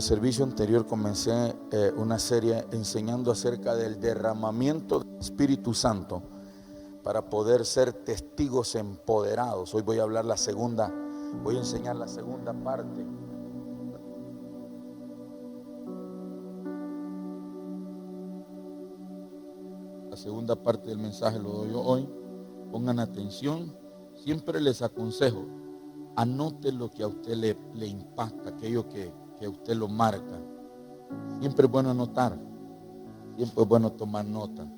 el servicio anterior comencé una serie enseñando acerca del derramamiento del Espíritu Santo para poder ser testigos empoderados. Hoy voy a hablar voy a enseñar la segunda parte. La segunda parte del mensaje lo doy yo hoy. Pongan atención. Siempre les aconsejo, anote lo que a usted le impacta, aquello que a usted lo marca. Siempre es bueno anotar, siempre es bueno tomar nota.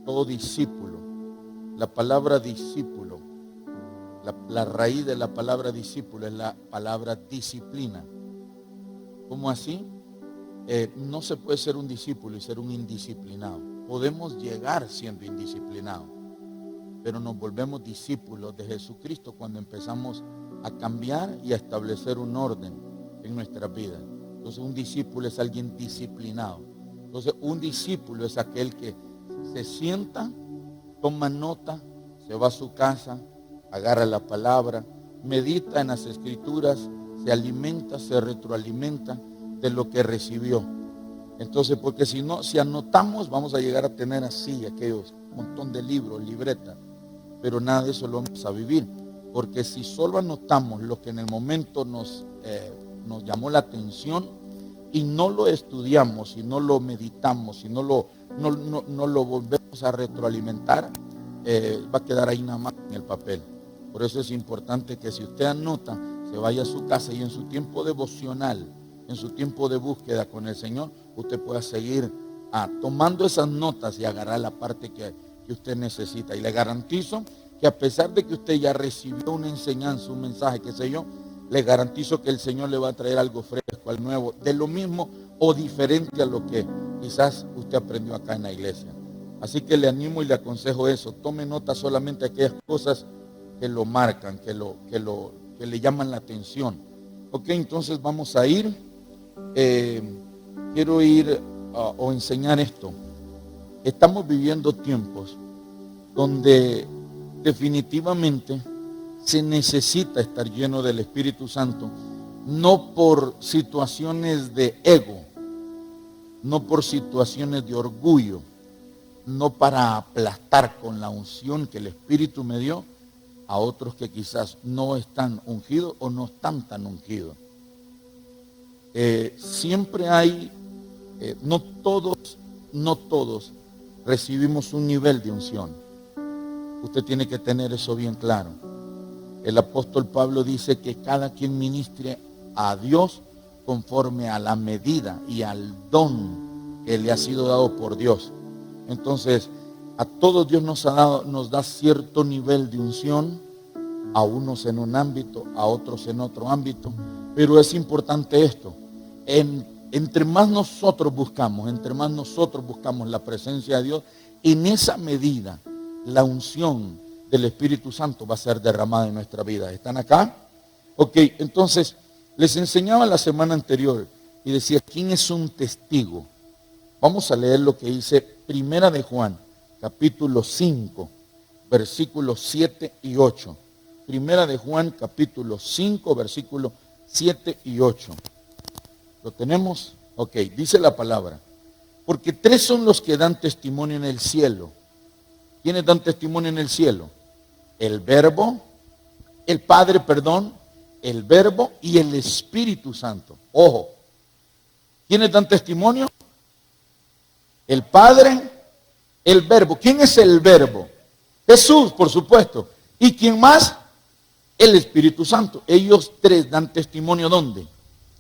Todo discípulo, la palabra discípulo, la raíz de la palabra discípulo es la palabra disciplina. ¿Cómo así? No se puede ser un discípulo y ser un indisciplinado. Podemos llegar siendo indisciplinados, pero nos volvemos discípulos de Jesucristo cuando empezamos a cambiar y a establecer un orden en nuestras vidas. Entonces un discípulo es alguien disciplinado. Entonces un discípulo es aquel que se sienta, toma nota, se va a su casa, agarra la palabra, medita en las escrituras, se alimenta, se retroalimenta de lo que recibió. Entonces, porque si anotamos, vamos a llegar a tener así aquellos montón de libros, libretas, pero nada de eso lo vamos a vivir. Porque si solo anotamos lo que en el momento nos llamó la atención y no lo estudiamos, y no lo meditamos, y no lo volvemos a retroalimentar, va a quedar ahí nada más en el papel. Por eso es importante que si usted anota, se vaya a su casa y en su tiempo devocional, en su tiempo de búsqueda con el Señor, usted pueda seguir tomando esas notas y agarrar la parte que usted necesita. Y le garantizo que a pesar de que usted ya recibió una enseñanza, un mensaje, qué sé yo, le garantizo que el Señor le va a traer algo fresco, algo nuevo, de lo mismo o diferente a lo que quizás usted aprendió acá en la iglesia. Así que le animo y le aconsejo eso. Tome nota solamente de aquellas cosas que lo marcan, que le llaman la atención. Ok, entonces vamos a ir. Quiero ir o enseñar esto. Estamos viviendo tiempos donde definitivamente se necesita estar lleno del Espíritu Santo, no por situaciones de ego, no por situaciones de orgullo, no para aplastar con la unción que el Espíritu me dio a otros que quizás no están ungidos o no están tan ungidos. Siempre hay, no todos recibimos un nivel de unción. Usted tiene que tener eso bien claro. El apóstol Pablo dice que cada quien ministre a Dios conforme a la medida y al don que le ha sido dado por Dios. Entonces, a todos Dios nos da cierto nivel de unción, a unos en un ámbito, a otros en otro ámbito, pero es importante esto. Entre más nosotros buscamos la presencia de Dios, en esa medida la unción del Espíritu Santo va a ser derramada en nuestra vida. ¿Están acá? Ok, entonces les enseñaba la semana anterior y decía, ¿quién es un testigo? Vamos a leer lo que dice Primera de Juan, capítulo 5, versículos 7 y 8. Primera de Juan, capítulo 5, versículos 7 y 8. ¿Lo tenemos? Ok, dice la palabra. Porque 3 son los que dan testimonio en el cielo. ¿Quiénes dan testimonio en el cielo? El Verbo, el Verbo y el Espíritu Santo. Ojo, ¿quiénes dan testimonio? El Padre, el Verbo. ¿Quién es el Verbo? Jesús, por supuesto. ¿Y quién más? El Espíritu Santo. Ellos 3 dan testimonio, ¿dónde?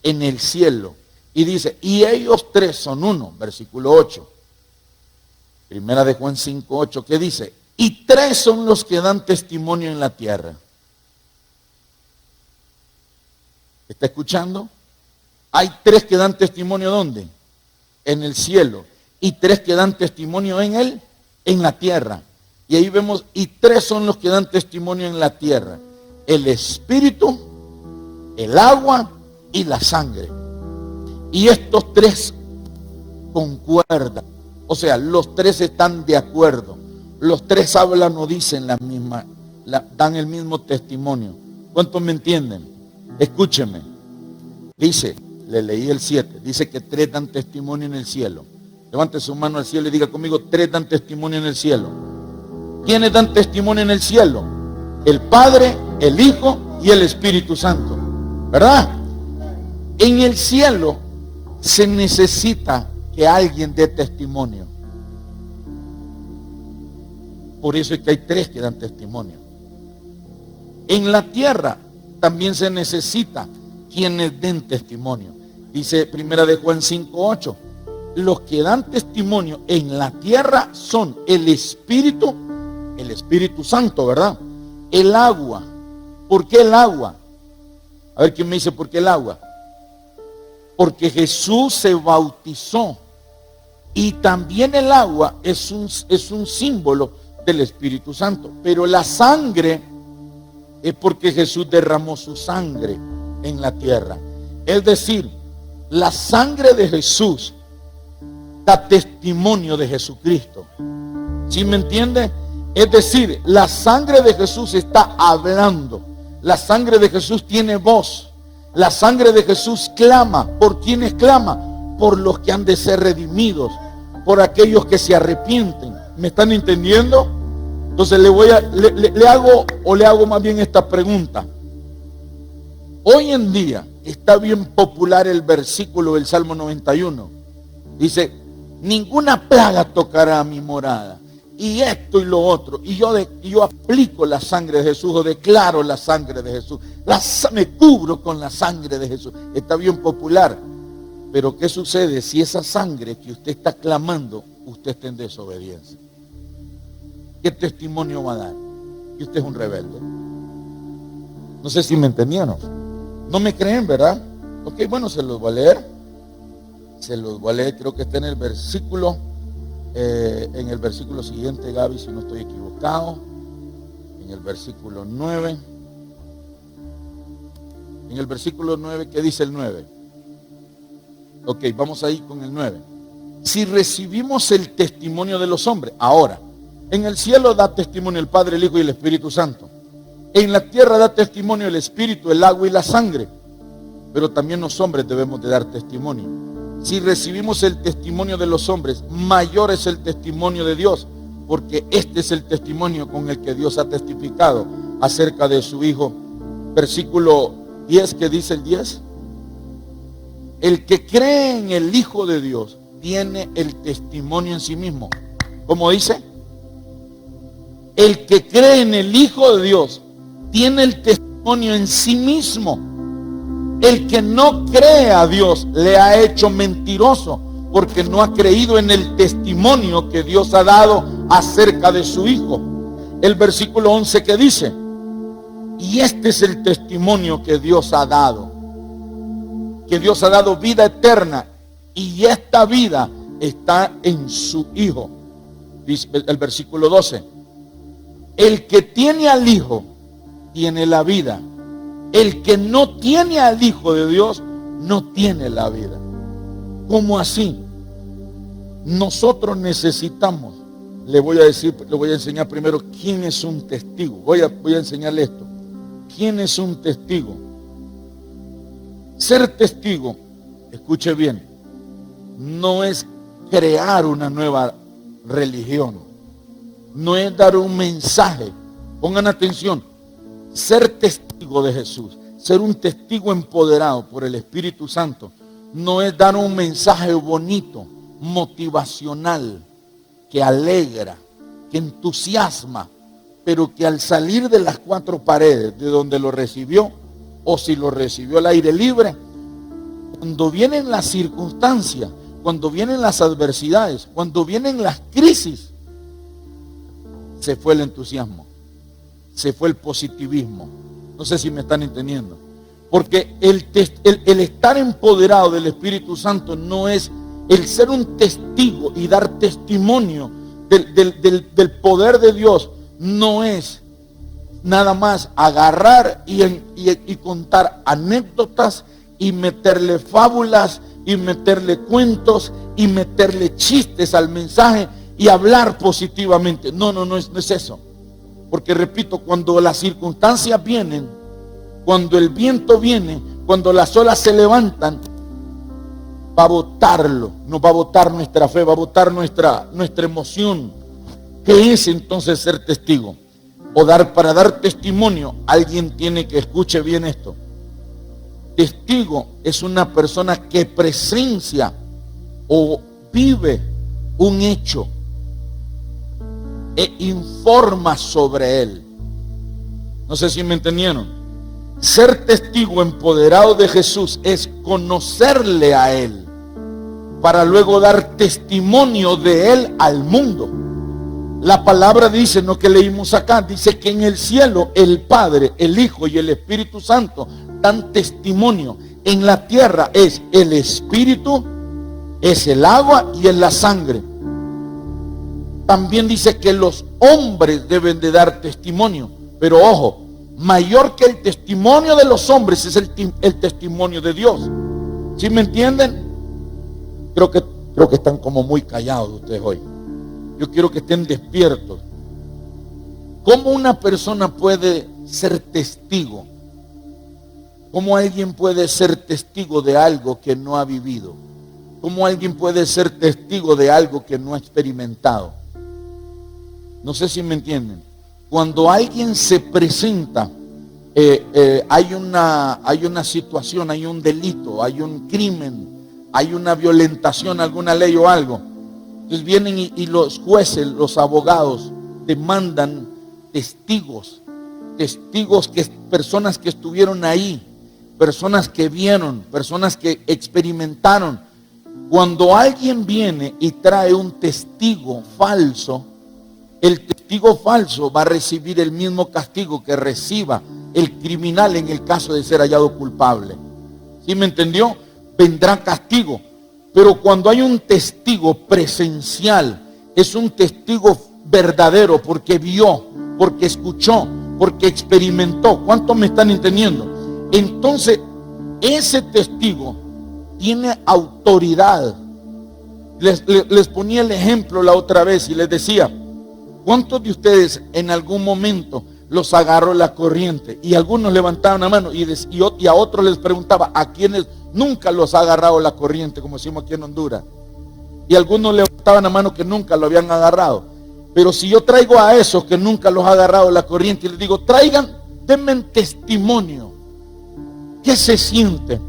En el cielo. Y dice, y ellos 3 son uno, versículo 8. Primera de Juan 5, 8, ¿qué dice? Y 3 son los que dan testimonio en la tierra. ¿Está escuchando? Hay 3 que dan testimonio, ¿dónde? En el cielo. Y 3 que dan testimonio en la tierra. Y ahí vemos, y 3 son los que dan testimonio en la tierra. El Espíritu, el agua y la sangre. Y estos 3 concuerdan. O sea, los 3 están de acuerdo. Los 3 hablan o dicen la misma, dan el mismo testimonio. ¿Cuántos me entienden? Escúcheme. Dice, le leí el 7. Dice que 3 dan testimonio en el cielo. Levante su mano al cielo y diga conmigo: 3 dan testimonio en el cielo. ¿Quiénes dan testimonio en el cielo? El Padre, el Hijo y el Espíritu Santo, ¿verdad? En el cielo se necesita que alguien dé testimonio. Por eso es que hay 3 que dan testimonio. En la tierra también se necesita quienes den testimonio. Dice 1 de Juan 5:8. Los que dan testimonio en la tierra son el Espíritu Santo, ¿verdad? El agua. ¿Por qué el agua? A ver quién me dice por qué el agua. Porque Jesús se bautizó. Y también el agua es un símbolo del Espíritu Santo. Pero la sangre es porque Jesús derramó su sangre en la tierra. Es decir, la sangre de Jesús da testimonio de Jesucristo. ¿Sí me entiende? Es decir, la sangre de Jesús está hablando. La sangre de Jesús tiene voz. La sangre de Jesús clama. ¿Por quiénes clama? Por los que han de ser redimidos, por aquellos que se arrepienten. ¿Me están entendiendo? Entonces le hago más bien esta pregunta. Hoy en día está bien popular el versículo del Salmo 91. Dice: ninguna plaga tocará a mi morada. Y esto y lo otro. Y yo aplico la sangre de Jesús, o declaro la sangre de Jesús. Me cubro con la sangre de Jesús. Está bien popular. Pero ¿qué sucede si esa sangre que usted está clamando, usted está en desobediencia? ¿Qué testimonio va a dar? Que usted es un rebelde. No sé si me entendieron. No me creen, ¿verdad? Ok, bueno, se los voy a leer. Creo que está en el versículo siguiente, Gaby, si no estoy equivocado. En el versículo 9. En el versículo 9, ¿qué dice el 9? Ok, vamos ahí con el 9. Si recibimos el testimonio de los hombres, ahora, en el cielo da testimonio el Padre, el Hijo y el Espíritu Santo. En la tierra da testimonio el Espíritu, el agua y la sangre. Pero también los hombres debemos de dar testimonio. Si recibimos el testimonio de los hombres, mayor es el testimonio de Dios, porque este es el testimonio con el que Dios ha testificado acerca de su Hijo. Versículo 10, ¿qué dice el 10? El que cree en el Hijo de Dios tiene el testimonio en sí mismo. ¿Cómo dice? El que cree en el Hijo de Dios tiene el testimonio en sí mismo. El que no cree a Dios le ha hecho mentiroso, porque no ha creído en el testimonio que Dios ha dado acerca de su Hijo. El versículo 11 que dice: y este es el testimonio que Dios ha dado, que Dios ha dado vida eterna, y esta vida está en su Hijo. Dice el versículo 12: el que tiene al Hijo tiene la vida. El que no tiene al Hijo de Dios no tiene la vida. ¿Cómo así? Nosotros necesitamos, le voy a enseñar primero quién es un testigo. Voy a enseñarle esto. ¿Quién es un testigo? Ser testigo, escuche bien, no es crear una nueva religión, no es dar un mensaje. Pongan atención. Ser testigo de Jesús, ser un testigo empoderado por el Espíritu Santo, no es dar un mensaje bonito, motivacional, que alegra, que entusiasma, pero que al salir de las 4 paredes de donde lo recibió, o si lo recibió al aire libre, cuando vienen las circunstancias, cuando vienen las adversidades, cuando vienen las crisis, se fue el entusiasmo, se fue el positivismo. No sé si me están entendiendo. Porque el estar empoderado del Espíritu Santo no es el ser un testigo y dar testimonio del poder de Dios. No es nada más agarrar y contar anécdotas y meterle fábulas y meterle cuentos y meterle chistes al mensaje y hablar positivamente. No es eso. Porque repito, cuando las circunstancias vienen, cuando el viento viene, cuando las olas se levantan, va a botarlo, nos va a botar nuestra fe, va a botar nuestra emoción. ¿Qué es entonces ser testigo? Para dar testimonio, alguien tiene que escuche bien esto. Testigo es una persona que presencia o vive un hecho e informa sobre él. No sé si me entendieron. Ser testigo empoderado de Jesús es conocerle a él para luego dar testimonio de él al mundo. La palabra dice, no que leímos acá, dice que en el cielo el Padre, el Hijo y el Espíritu Santo dan testimonio. En la tierra es el Espíritu, es el agua y es la sangre. También dice que los hombres deben de dar testimonio. Pero ojo, mayor que el testimonio de los hombres es el testimonio de Dios. ¿Sí me entienden? Creo que están como muy callados ustedes hoy. Yo quiero que estén despiertos. ¿Cómo una persona puede ser testigo? ¿Cómo alguien puede ser testigo de algo que no ha vivido? ¿Cómo alguien puede ser testigo de algo que no ha experimentado? No sé si me entienden. Cuando alguien se presenta, hay una situación, hay un delito, hay un crimen, hay una violentación, alguna ley o algo. Entonces vienen y los jueces, los abogados demandan testigos, personas que estuvieron ahí, personas que vieron, personas que experimentaron. Cuando alguien viene y trae un testigo falso, el testigo falso va a recibir el mismo castigo que reciba el criminal en el caso de ser hallado culpable. ¿Sí me entendió? Vendrá castigo. Pero cuando hay un testigo presencial, es un testigo verdadero porque vio, porque escuchó, porque experimentó. ¿Cuántos me están entendiendo? Entonces, ese testigo tiene autoridad. Les ponía el ejemplo la otra vez y les decía, ¿cuántos de ustedes en algún momento los agarró la corriente? Y algunos levantaban la mano y a otros les preguntaba, ¿a quienes nunca los ha agarrado la corriente? Como decimos aquí en Honduras. Y algunos levantaban la mano que nunca lo habían agarrado. Pero si yo traigo a esos que nunca los ha agarrado la corriente y les digo, denme testimonio. ¿Qué se siente?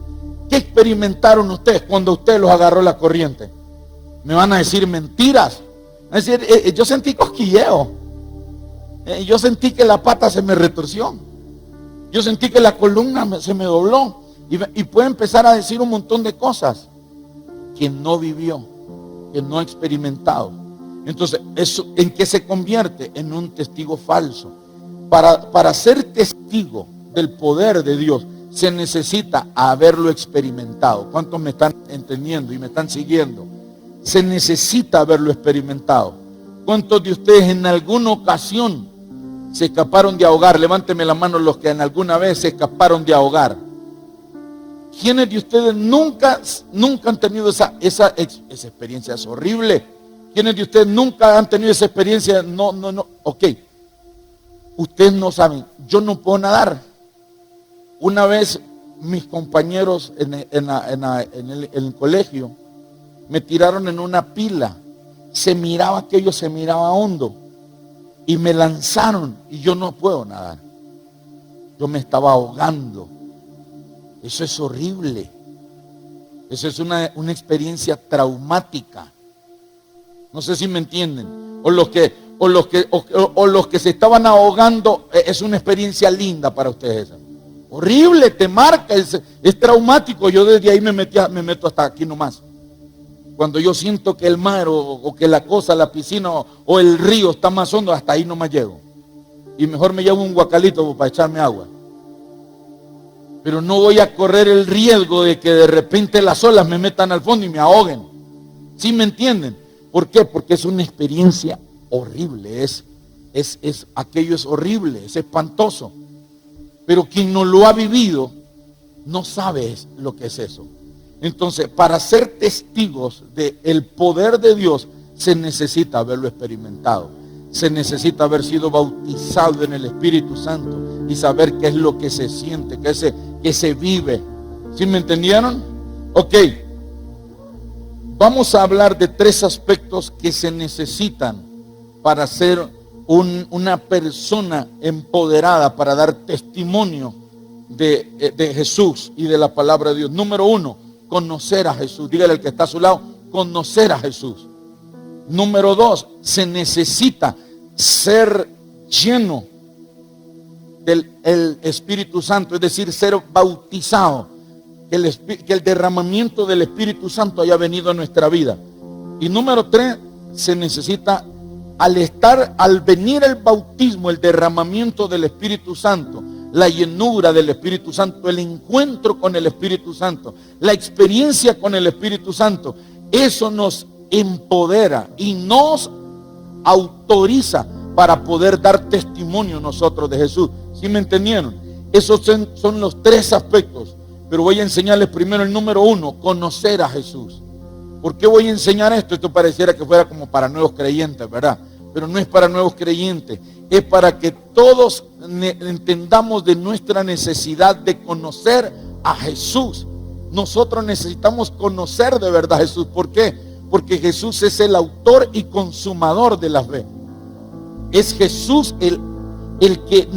¿Qué experimentaron ustedes cuando usted los agarró la corriente? Me van a decir mentiras. Es decir, yo sentí cosquilleo. Yo sentí que la pata se me retorció. Yo sentí que la columna se me dobló. Y puede empezar a decir un montón de cosas que no vivió, que no ha experimentado. Entonces, ¿eso en qué se convierte? En un testigo falso. Para ser testigo del poder de Dios, se necesita haberlo experimentado. ¿Cuántos me están entendiendo y me están siguiendo? Se necesita haberlo experimentado. ¿Cuántos de ustedes en alguna ocasión se escaparon de ahogar? Levánteme la mano los que en alguna vez se escaparon de ahogar. ¿Quiénes de ustedes nunca han tenido esa experiencia? Es horrible. ¿Quiénes de ustedes nunca han tenido esa experiencia? No. Ok. Ustedes no saben. Yo no puedo nadar. Una vez mis compañeros en el colegio me tiraron en una pila. Aquello se miraba hondo. Y me lanzaron y yo no puedo nadar. Yo me estaba ahogando. Eso es horrible. Eso es una experiencia traumática. No sé si me entienden. O los que se estaban ahogando, es una experiencia linda para ustedes esa. Horrible, te marca, es traumático. Yo desde ahí me meto hasta aquí nomás. Cuando yo siento que el mar o que la cosa, la piscina o el río está más hondo, hasta ahí nomás llego. Y mejor me llevo un guacalito para echarme agua. Pero no voy a correr el riesgo de que de repente las olas me metan al fondo y me ahoguen. ¿Sí me entienden? ¿Por qué? Porque es una experiencia horrible. Aquello es horrible, es espantoso. Pero quien no lo ha vivido no sabe lo que es eso. Entonces, para ser testigos del poder de Dios, se necesita haberlo experimentado. Se necesita haber sido bautizado en el Espíritu Santo y saber qué es lo que se siente, que se vive. ¿Sí me entendieron? Ok. vamos a hablar de 3 aspectos que se necesitan para ser una persona empoderada, para dar testimonio de Jesús y de la palabra de Dios. Número 1, conocer a Jesús. Dígale al que está a su lado, conocer a Jesús. Número 2, se necesita ser lleno del Espíritu Santo, es decir, ser bautizado, que el derramamiento del Espíritu Santo haya venido a nuestra vida. Y número 3, se necesita, al venir el bautismo, el derramamiento del Espíritu Santo, la llenura del Espíritu Santo, el encuentro con el Espíritu Santo, la experiencia con el Espíritu Santo, eso nos empodera y nos autoriza para poder dar testimonio nosotros de Jesús. ¿Sí me entendieron? Esos son los 3 aspectos. Pero voy a enseñarles primero el número 1, conocer a Jesús. ¿Por qué voy a enseñar esto? Esto pareciera que fuera como para nuevos creyentes, ¿verdad? Pero no es para nuevos creyentes. Es para que todos entendamos de nuestra necesidad de conocer a Jesús. Nosotros necesitamos conocer de verdad a Jesús. ¿Por qué? Porque Jesús es el autor y consumador de la fe. Es Jesús el que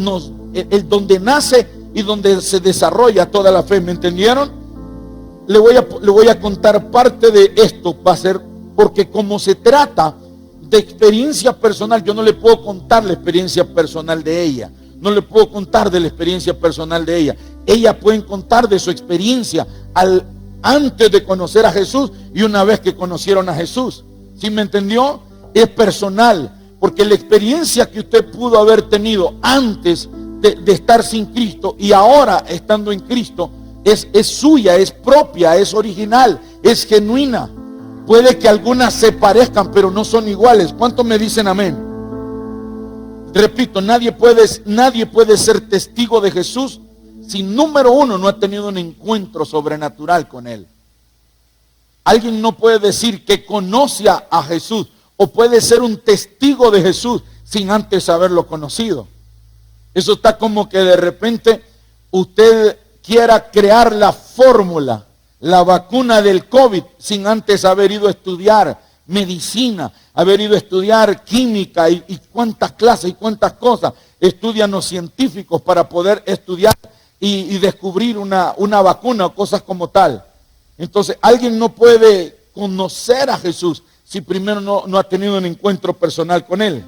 donde nace y donde se desarrolla toda la fe. ¿Me entendieron? Le voy a contar parte de esto. Va a ser porque como se trata de experiencia personal, yo no le puedo contar la experiencia personal de ella. No le puedo contar de la experiencia personal de ella. Ella puede contar de su experiencia antes de conocer a Jesús y una vez que conocieron a Jesús. ¿Sí me entendió? Es personal, porque la experiencia que usted pudo haber tenido antes de estar sin Cristo y ahora estando en Cristo es suya, es propia, es original, es genuina. Puede que algunas se parezcan, pero no son iguales. ¿Cuántos me dicen amén? Repito, nadie puede ser testigo de Jesús si número 1 no ha tenido un encuentro sobrenatural con Él. Alguien no puede decir que conoce a Jesús o puede ser un testigo de Jesús sin antes haberlo conocido. Eso está como que de repente usted quiera crear la fórmula, la vacuna del COVID sin antes haber ido a estudiar medicina, haber ido a estudiar química y cuántas clases y cuántas cosas estudian los científicos para poder estudiar y descubrir una vacuna o cosas como tal. Entonces alguien no puede conocer a Jesús si primero no ha tenido un encuentro personal con Él.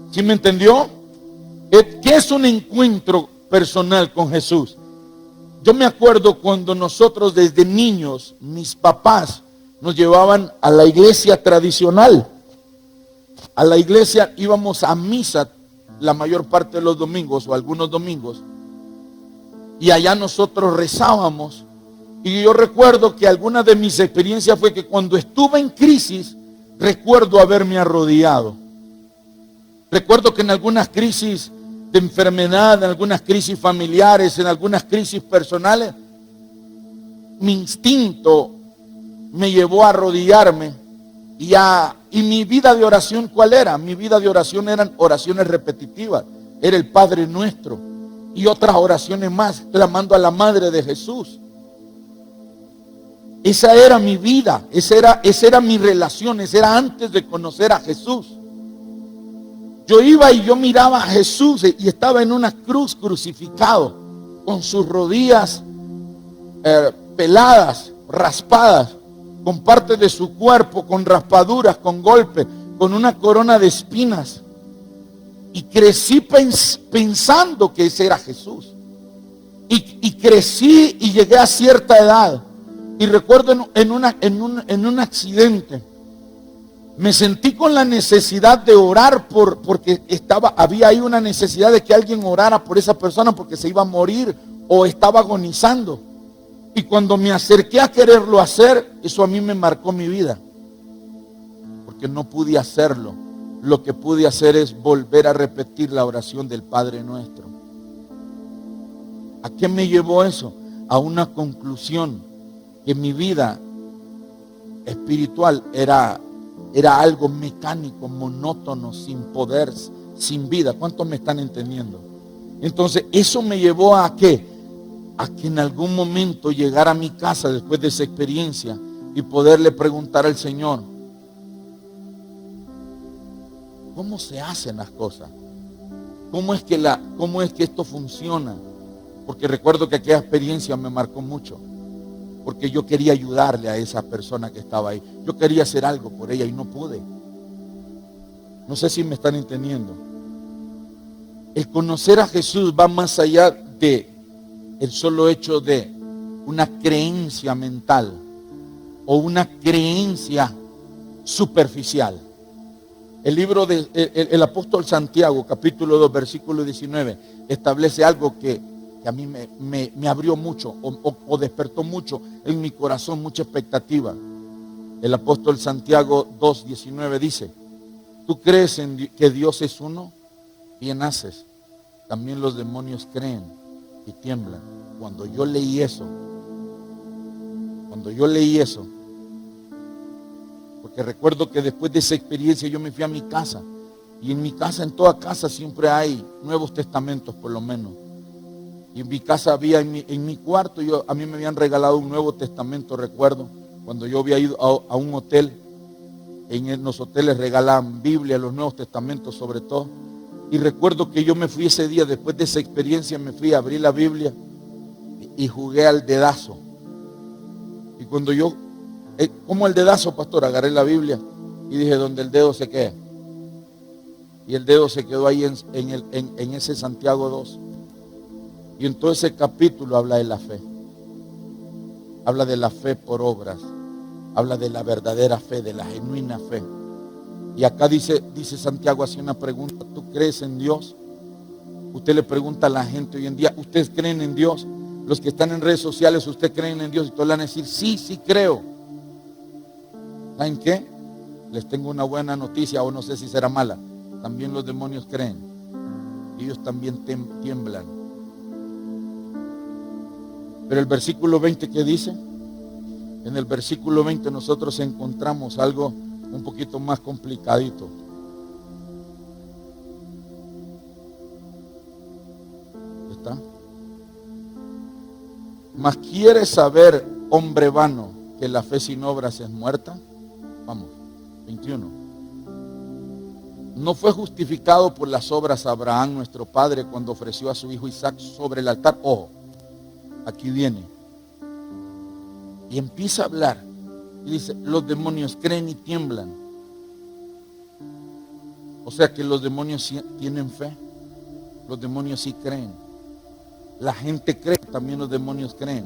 ¿Sí me entendió? ¿Qué es un encuentro personal con Jesús? Yo me acuerdo cuando nosotros desde niños, mis papás nos llevaban a la iglesia tradicional. A la iglesia íbamos a misa la mayor parte de los domingos o algunos domingos. Y allá nosotros rezábamos. Y yo recuerdo que alguna de mis experiencias fue que cuando estuve en crisis, recuerdo haberme arrodillado. Recuerdo que en algunas crisis de enfermedad, en algunas crisis familiares, en algunas crisis personales, mi instinto me llevó a arrodillarme y mi vida de oración, ¿cuál era? Mi vida de oración eran oraciones repetitivas, era el Padre Nuestro y otras oraciones más, clamando a la Madre de Jesús. Esa era mi vida, esa era mi relación, esa era antes de conocer a Jesús. Yo iba y yo miraba a Jesús y estaba en una cruz crucificado, con sus rodillas peladas, raspadas, con parte de su cuerpo, con raspaduras, con golpes, con una corona de espinas. Y crecí pensando que ese era Jesús. Y crecí y llegué a cierta edad. Y recuerdo en un accidente, me sentí con la necesidad de orar porque había ahí una necesidad de que alguien orara por esa persona porque se iba a morir o estaba agonizando. Y cuando me acerqué a quererlo hacer, eso a mí me marcó mi vida. Porque no pude hacerlo. Lo que pude hacer es volver a repetir la oración del Padre Nuestro. ¿A qué me llevó eso? A una conclusión, que mi vida espiritual era algo mecánico, monótono, sin poder, sin vida. ¿Cuántos me están entendiendo? Entonces eso me llevó a ¿qué? A que en algún momento llegara a mi casa después de esa experiencia y poderle preguntar al Señor, ¿cómo se hacen las cosas? ¿Cómo es que esto funciona? Porque recuerdo que aquella experiencia me marcó mucho. Porque yo quería ayudarle a esa persona que estaba ahí. Yo quería hacer algo por ella y no pude. No sé si me están entendiendo. El conocer a Jesús va más allá de el solo hecho de una creencia mental o una creencia superficial. El libro del apóstol Santiago, capítulo 2, versículo 19, establece algo que a mí me abrió mucho o despertó mucho en mi corazón, mucha expectativa. El apóstol Santiago 2, 19 dice, ¿tú crees que Dios es uno? Bien haces. También los demonios creen y tiemblan. Cuando yo leí eso, porque recuerdo que después de esa experiencia yo me fui a mi casa. Y en mi casa, en toda casa siempre hay Nuevos Testamentos por lo menos. Y en mi casa había, en mi cuarto, a mí me habían regalado un Nuevo Testamento, recuerdo. Cuando yo había ido a un hotel, en los hoteles regalaban Biblia, los Nuevos Testamentos sobre todo. Y recuerdo que yo me fui ese día, después de esa experiencia, me fui a abrir la Biblia y jugué al dedazo. Y cuando yo, como el dedazo, pastor, agarré la Biblia y dije, donde el dedo se quede. Y el dedo se quedó ahí en ese Santiago 2. Y en todo ese capítulo habla de la fe. Habla de la fe por obras. Habla de la verdadera fe, de la genuina fe. Y acá dice Santiago, hace una pregunta, ¿tú crees en Dios? Usted le pregunta a la gente hoy en día, ¿ustedes creen en Dios? Los que están en redes sociales, ¿ustedes creen en Dios? Y todos le van a decir, sí creo. ¿Saben qué? Les tengo una buena noticia, o no sé si será mala. También los demonios creen. Ellos también tiemblan. Pero el versículo 20, ¿qué dice? En el versículo 20 nosotros encontramos algo un poquito más complicadito. ¿Está? Mas ¿quieres saber, hombre vano, que la fe sin obras es muerta? Vamos, 21. ¿No fue justificado por las obras Abraham, nuestro padre, cuando ofreció a su hijo Isaac sobre el altar? Ojo, aquí viene. Y empieza a hablar. Y dice, los demonios creen y tiemblan. O sea que los demonios sí tienen fe. Los demonios sí creen. La gente cree, también los demonios creen.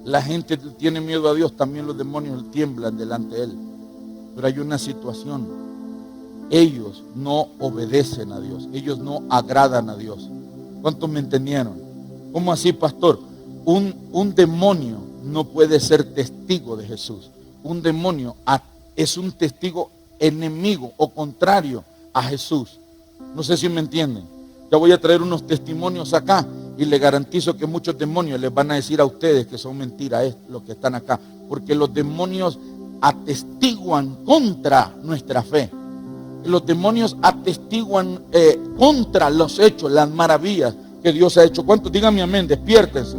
La gente tiene miedo a Dios, también los demonios tiemblan delante de Él. Pero hay una situación. Ellos no obedecen a Dios. Ellos no agradan a Dios. ¿Cuántos me entendieron? ¿Cómo así, pastor? Un demonio no puede ser testigo de Jesús. Un demonio es un testigo enemigo o contrario a Jesús. No sé si me entienden. Ya voy a traer unos testimonios acá y le garantizo que muchos demonios les van a decir a ustedes que son mentiras los que están acá, porque los demonios atestiguan contra nuestra fe. Los demonios atestiguan contra los hechos, las maravillas que Dios ha hecho. ¿Cuántos? Díganme amén, despiértense.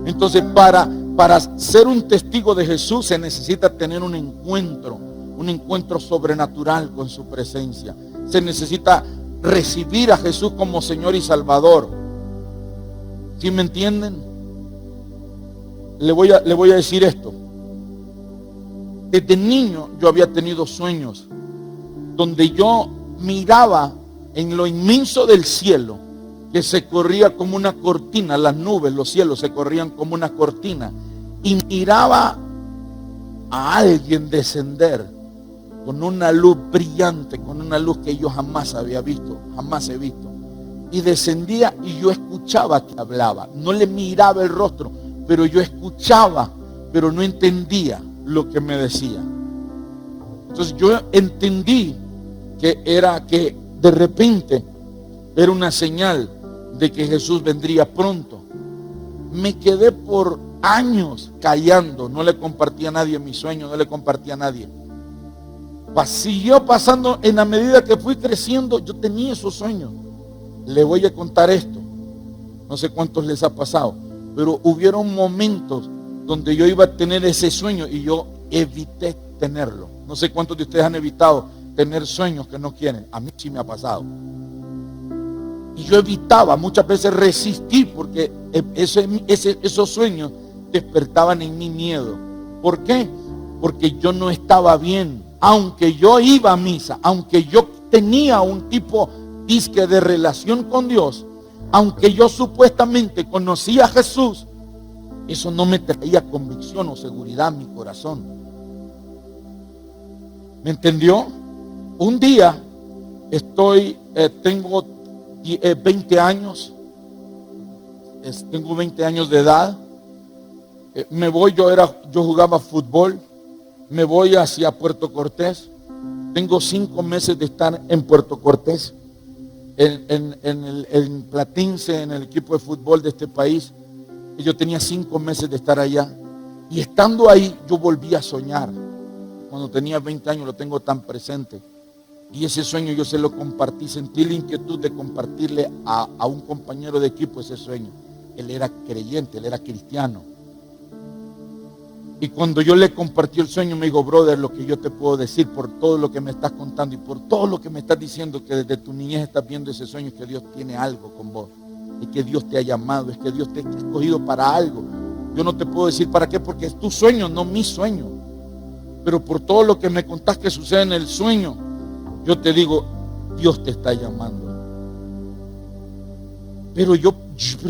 Entonces para ser un testigo de Jesús se necesita tener un encuentro sobrenatural con su presencia. Se necesita recibir a Jesús como Señor y Salvador. ¿Sí me entienden? Le voy a decir esto. Desde niño yo había tenido sueños donde yo miraba en lo inmenso del cielo que se corría como una cortina, las nubes, los cielos se corrían como una cortina, y miraba a alguien descender con una luz brillante, con una luz que yo jamás había visto, jamás he visto. Y descendía y yo escuchaba que hablaba. No le miraba el rostro, pero yo escuchaba, pero no entendía lo que me decía. Entonces yo entendí que de repente era una señal de que Jesús vendría pronto. Me quedé por años callando, no le compartía a nadie mi sueño, no le compartía a nadie. Siguió pasando, en la medida que fui creciendo, yo tenía esos sueños. Le voy a contar esto, no sé cuántos les ha pasado, pero hubieron momentos donde yo iba a tener ese sueño y yo evité tenerlo. No sé cuántos de ustedes han evitado tener sueños que no quieren. A mí sí me ha pasado. Y yo evitaba, muchas veces resistí, porque esos sueños despertaban en mí miedo. ¿Por qué? Porque yo no estaba bien. Aunque yo iba a misa, aunque yo tenía un tipo disque de relación con Dios, aunque yo supuestamente conocía a Jesús, eso no me traía convicción o seguridad en mi corazón. ¿Me entendió? Un día tengo 20 años, tengo 20 años de edad, me voy, yo jugaba fútbol, me voy hacia Puerto Cortés, tengo 5 meses de estar en Puerto Cortés, en Platense, en el equipo de fútbol de este país, y yo tenía 5 meses de estar allá, y estando ahí yo volví a soñar. Cuando tenía 20 años lo tengo tan presente. Y ese sueño yo se lo compartí, sentí la inquietud de compartirle a un compañero de equipo ese sueño. Él era creyente, él era cristiano. Y cuando yo le compartí el sueño, me dijo: brother, lo que yo te puedo decir por todo lo que me estás contando y por todo lo que me estás diciendo, que desde tu niñez estás viendo ese sueño, es que Dios tiene algo con vos. Es que Dios te ha llamado, es que Dios te ha escogido para algo. Yo no te puedo decir para qué, porque es tu sueño, no mi sueño. Pero por todo lo que me contás que sucede en el sueño, yo te digo, Dios te está llamando. Pero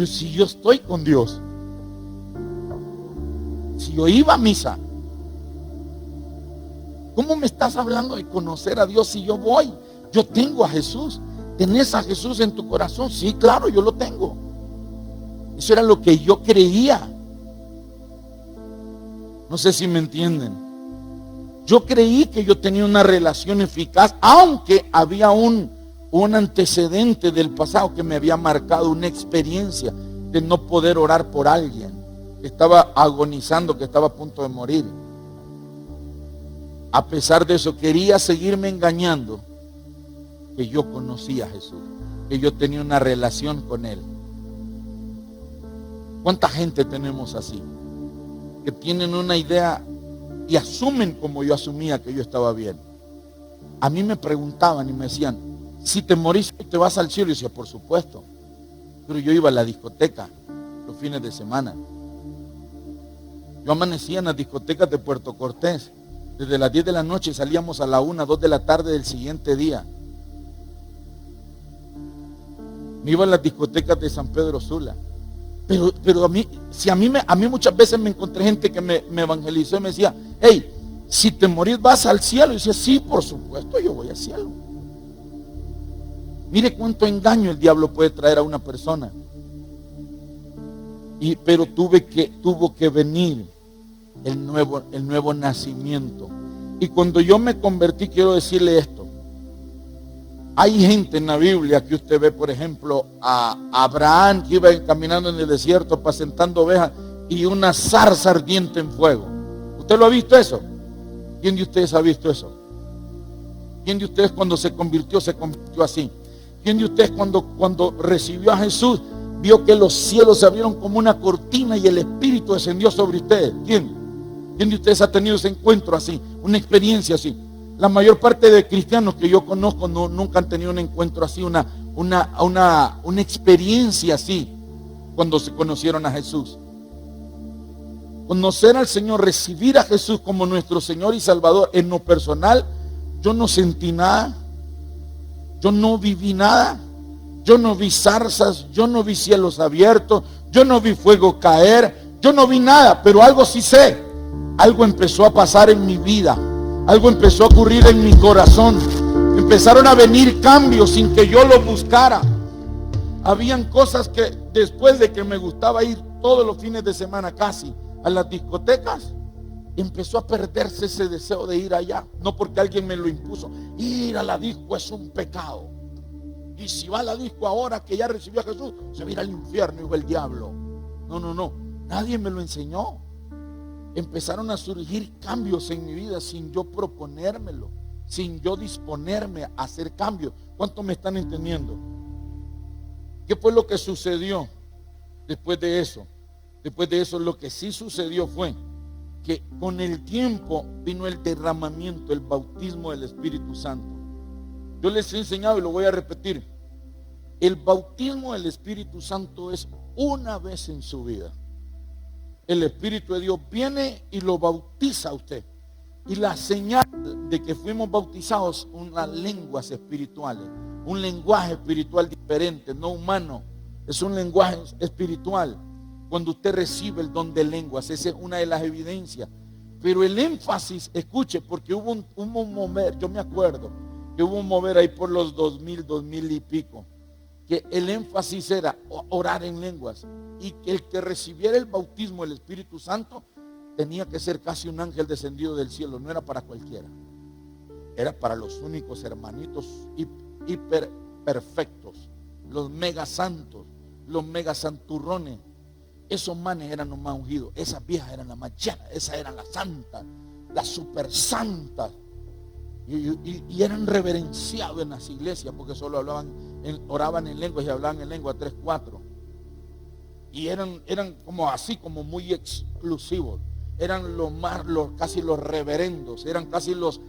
si yo estoy con Dios, si yo iba a misa, ¿cómo me estás hablando de conocer a Dios si yo voy? Yo tengo a Jesús. ¿Tenés a Jesús en tu corazón? Sí, claro, yo lo tengo. Eso era lo que yo creía. No sé si me entienden. Yo creí que yo tenía una relación eficaz, aunque había un antecedente del pasado que me había marcado una experiencia de no poder orar por alguien que estaba agonizando, que estaba a punto de morir. A pesar de eso, quería seguirme engañando que yo conocía a Jesús, que yo tenía una relación con Él. ¿Cuánta gente tenemos así? Que tienen una idea y asumen como yo asumía que yo estaba bien. A mí me preguntaban y me decían: si te morís, ¿te vas al cielo? Y yo decía: por supuesto. Pero yo iba a la discoteca los fines de semana. Yo amanecía en las discotecas de Puerto Cortés. Desde las 10 de la noche salíamos a la 1, 2 de la tarde del siguiente día. Me iba a las discotecas de San Pedro Sula. Pero a mí muchas veces me encontré gente que me evangelizó y me decía: hey, si te morís, ¿vas al cielo? Y decía: sí, por supuesto, yo voy al cielo. Mire cuánto engaño el diablo puede traer a una persona. Pero tuvo que venir el nuevo nacimiento. Y cuando yo me convertí, quiero decirle esto: hay gente en la Biblia que usted ve, por ejemplo, a Abraham, que iba caminando en el desierto apacentando ovejas, y una zarza ardiente en fuego. ¿Usted lo ha visto eso? ¿Quién de ustedes ha visto eso? ¿Quién de ustedes cuando se convirtió así? ¿Quién de ustedes cuando recibió a Jesús vio que los cielos se abrieron como una cortina y el Espíritu descendió sobre ustedes? ¿Quién de ustedes ha tenido ese encuentro así, una experiencia así? La mayor parte de cristianos que yo conozco nunca han tenido un encuentro así, una experiencia así cuando se conocieron a Jesús. Conocer al Señor, recibir a Jesús como nuestro Señor y Salvador, en lo personal, yo no sentí nada, yo no viví nada, yo no vi zarzas, yo no vi cielos abiertos, yo no vi fuego caer, yo no vi nada, pero algo sí sé, algo empezó a pasar en mi vida. Algo empezó a ocurrir en mi corazón. Empezaron a venir cambios sin que yo lo buscara. Habían cosas que después de que me gustaba ir todos los fines de semana casi a las discotecas, empezó a perderse ese deseo de ir allá. No porque alguien me lo impuso. Ir a la disco es un pecado. Y si va a la disco ahora que ya recibió a Jesús, se va a ir al infierno, hijo del diablo. No. Nadie me lo enseñó. Empezaron a surgir cambios en mi vida sin yo proponérmelo, sin yo disponerme a hacer cambios. ¿Cuántos me están entendiendo? ¿Qué fue lo que sucedió después de eso? Después de eso, lo que sí sucedió fue que con el tiempo vino el derramamiento, el bautismo del Espíritu Santo. Yo les he enseñado y lo voy a repetir. El bautismo del Espíritu Santo es una vez en su vida. El Espíritu de Dios viene y lo bautiza a usted. Y la señal de que fuimos bautizados, unas lenguas espirituales, un lenguaje espiritual diferente, no humano, es un lenguaje espiritual. Cuando usted recibe el don de lenguas, esa es una de las evidencias. Pero el énfasis, escuche, porque hubo un mover, yo me acuerdo que hubo un mover ahí por los 2000 y pico, que el énfasis era orar en lenguas, y que el que recibiera el bautismo del Espíritu Santo tenía que ser casi un ángel descendido del cielo. No era para cualquiera, era para los únicos hermanitos hiper perfectos, los mega santos, los mega santurrones. Esos manes eran los más ungidos, esas viejas eran las más llenas, esas eran las santas, las super santas, y eran reverenciados en las iglesias porque solo oraban en lenguas y hablaban en lengua 3, 4, y eran como así, como muy exclusivos. Eran casi los reverendos, eran casi los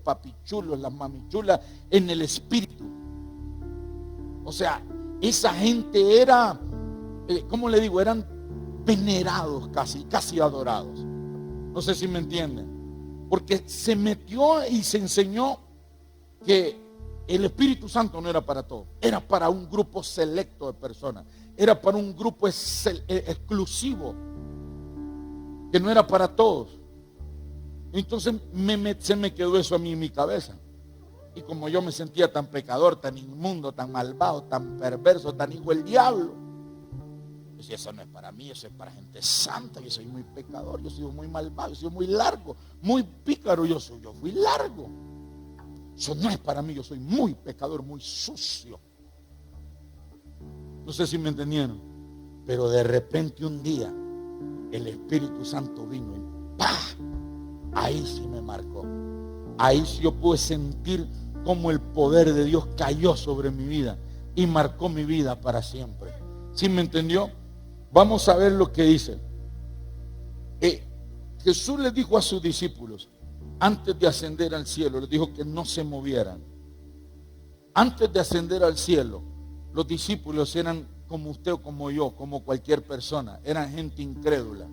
papichulos, las mamichulas en el espíritu. O sea, esa gente era, ¿cómo le digo? Eran venerados, casi adorados. No sé si me entienden. Porque se metió y se enseñó que el Espíritu Santo no era para todos, era para un grupo selecto de personas, era para un grupo exclusivo, que no era para todos. Entonces se me quedó eso a mí en mi cabeza. Y como yo me sentía tan pecador, tan inmundo, tan malvado, tan perverso, tan hijo del diablo, yo decía, eso no es para mí, eso es para gente santa. Yo soy muy pecador, yo soy muy malvado, yo soy muy largo, muy pícaro, yo fui largo. Eso no es para mí, yo soy muy pecador, muy sucio. No sé si me entendieron. Pero de repente un día el Espíritu Santo vino y ¡pah! Ahí sí me marcó. Ahí sí yo pude sentir cómo el poder de Dios cayó sobre mi vida y marcó mi vida para siempre. ¿Sí me entendió? Vamos a ver lo que dice. Jesús le dijo a sus discípulos, antes de ascender al cielo, les dijo que no se movieran. Antes de ascender al cielo, los discípulos eran como usted o como yo, como cualquier persona. Eran gente incrédula.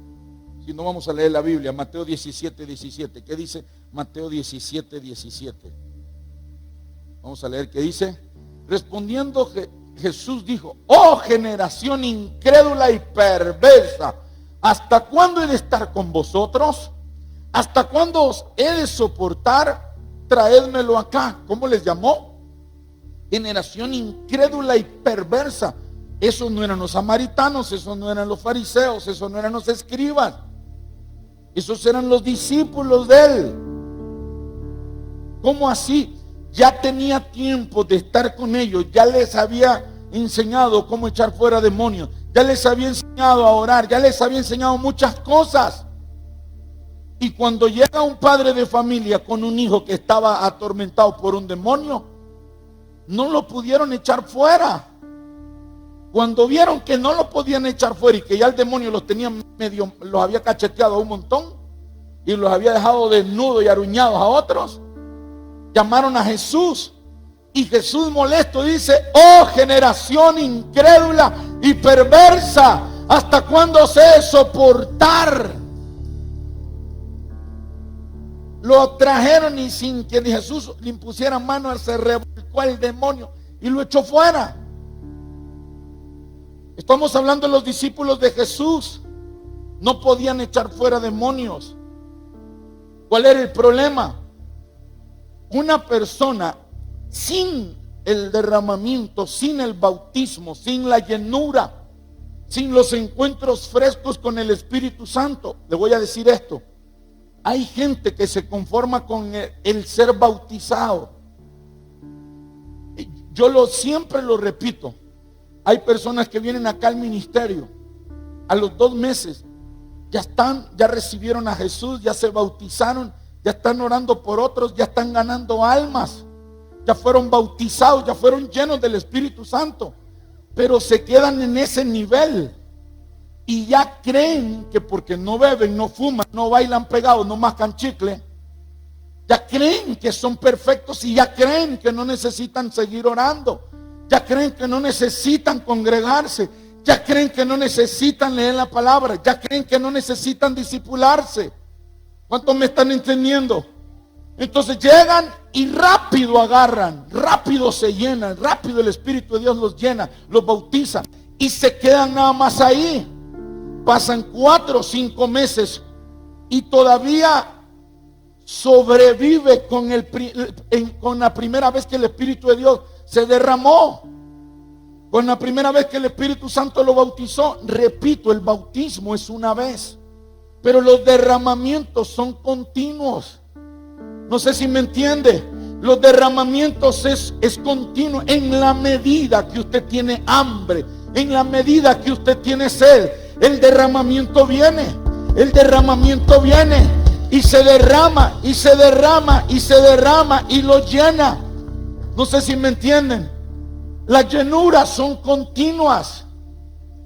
Si no, vamos a leer la Biblia, Mateo 17, 17. ¿Qué dice Mateo 17, 17? Vamos a leer qué dice. Respondiendo Jesús dijo, oh generación incrédula y perversa, ¿hasta cuándo he de estar con vosotros? ¿Hasta cuándo os he de soportar? Traédmelo acá. ¿Cómo les llamó? Generación incrédula y perversa. Esos no eran los samaritanos, esos no eran los fariseos, esos no eran los escribas. Esos eran los discípulos de él. ¿Cómo así? Ya tenía tiempo de estar con ellos, ya les había enseñado cómo echar fuera demonios, ya les había enseñado a orar, ya les había enseñado muchas cosas. Y cuando llega un padre de familia con un hijo que estaba atormentado por un demonio, no lo pudieron echar fuera. Cuando vieron que no lo podían echar fuera y que ya el demonio los tenía los había cacheteado a un montón y los había dejado desnudos y aruñados a otros, llamaron a Jesús. Y Jesús molesto dice, oh generación incrédula y perversa, ¿hasta cuándo os he de soportar? Lo trajeron y sin que Jesús le impusiera mano, se revolcó al demonio y lo echó fuera. Estamos hablando de los discípulos de Jesús. No podían echar fuera demonios. ¿Cuál era el problema? Una persona sin el derramamiento, sin el bautismo, sin la llenura, sin los encuentros frescos con el Espíritu Santo. Le voy a decir esto. Hay gente que se conforma con el ser bautizado. Siempre lo repito. Hay personas que vienen acá al ministerio, a los 2 meses, ya recibieron a Jesús, ya se bautizaron, ya están orando por otros, ya están ganando almas, ya fueron bautizados, ya fueron llenos del Espíritu Santo, pero se quedan en ese nivel. y ya creen que porque no beben, no fuman, no bailan pegados, no mascan chicle, ya creen que son perfectos y ya creen que no necesitan seguir orando, ya creen que no necesitan congregarse, ya creen que no necesitan leer la palabra, ya creen que no necesitan discipularse. ¿Cuántos me están entendiendo? Entonces llegan y rápido agarran, rápido se llenan, rápido el Espíritu de Dios los llena, los bautiza y se quedan nada más ahí. Pasan 4 o 5 meses y todavía sobrevive con la primera vez que el Espíritu de Dios se derramó, con la primera vez que el Espíritu Santo lo bautizó. Repito, el bautismo es una vez, pero los derramamientos son continuos. No sé si me entiende. Los derramamientos es continuo. En la medida que usted tiene hambre, en la medida que usted tiene sed, el derramamiento viene. El derramamiento viene y se derrama, y se derrama, y se derrama, y lo llena. No sé si me entienden. Las llenuras son continuas.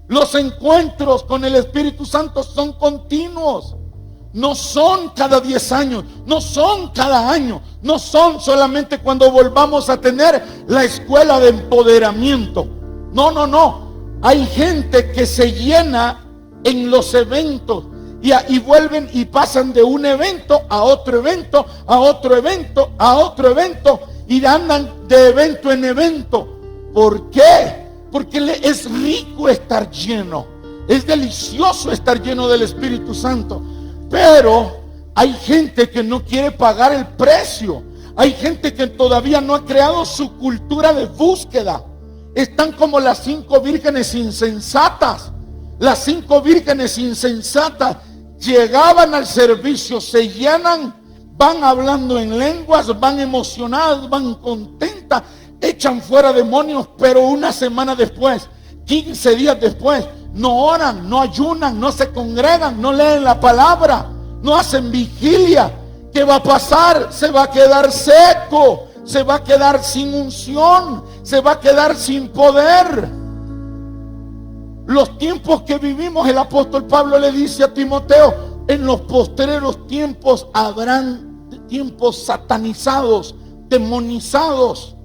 Los encuentros con el Espíritu Santo son continuos. No son cada 10 años, no son cada año, no son solamente cuando volvamos a tener la escuela de empoderamiento. No, no, no. Hay gente que se llena en los eventos y vuelven y pasan de un evento a otro evento, a otro evento, a otro evento, y andan de evento en evento. ¿Por qué? Porque es rico estar lleno, es delicioso estar lleno del Espíritu Santo. Pero hay gente que no quiere pagar el precio. Hay gente que todavía no ha creado su cultura de búsqueda. Están como las 5 vírgenes insensatas. Las 5 vírgenes insensatas llegaban al servicio, se llenan, van hablando en lenguas, van emocionadas, van contentas, echan fuera demonios, pero una semana después, 15 días después, no oran, no ayunan, no se congregan, no leen la palabra, no hacen vigilia. ¿Qué va a pasar? Se va a quedar seco, se va a quedar sin unción, se va a quedar sin poder. Los tiempos que vivimos, el apóstol Pablo le dice a Timoteo: en los postreros tiempos habrán tiempos satanizados, demonizados.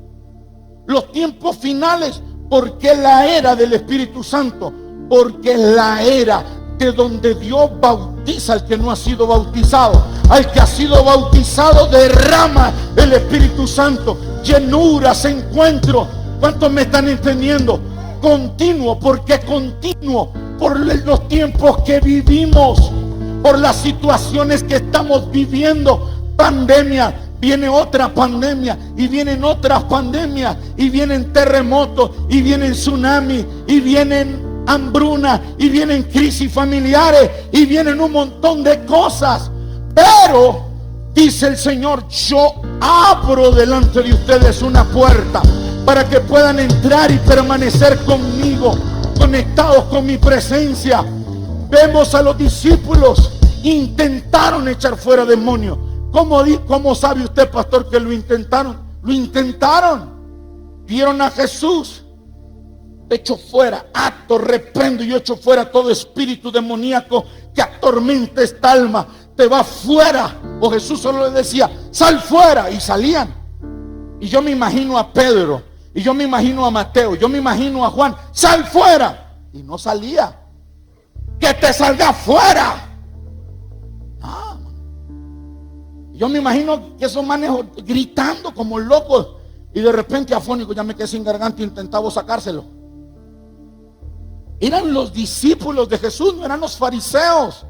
Los tiempos finales, porque la era del Espíritu Santo, porque es la era de donde Dios bautiza al que no ha sido bautizado. Al que ha sido bautizado derrama el Espíritu Santo, llenuras, encuentros. ¿Cuántos me están entendiendo? Continuo, porque continuo, por los tiempos que vivimos, por las situaciones que estamos viviendo. Pandemia, viene otra pandemia, y vienen otras pandemias, y vienen terremotos, y vienen tsunamis, y vienen hambruna, y vienen crisis familiares, y vienen un montón de cosas. Pero dice el Señor: yo abro delante de ustedes una puerta para que puedan entrar y permanecer conmigo, conectados con mi presencia. Vemos a los discípulos, intentaron echar fuera demonios. ¿Cómo sabe usted, pastor, que lo intentaron? Lo intentaron. Vieron a Jesús: echo fuera, ato, reprendo y echo fuera todo espíritu demoníaco que atormenta esta alma. Te va fuera. O Jesús solo le decía: sal fuera, y salían. Y yo me imagino a Pedro, y yo me imagino a Mateo, yo me imagino a Juan: sal fuera, y no salía. Que te salga fuera. Yo me imagino que esos manes gritando como locos, y de repente afónico: ya me quedé sin garganta, intentaba sacárselo. Eran los discípulos de Jesús, no eran los fariseos.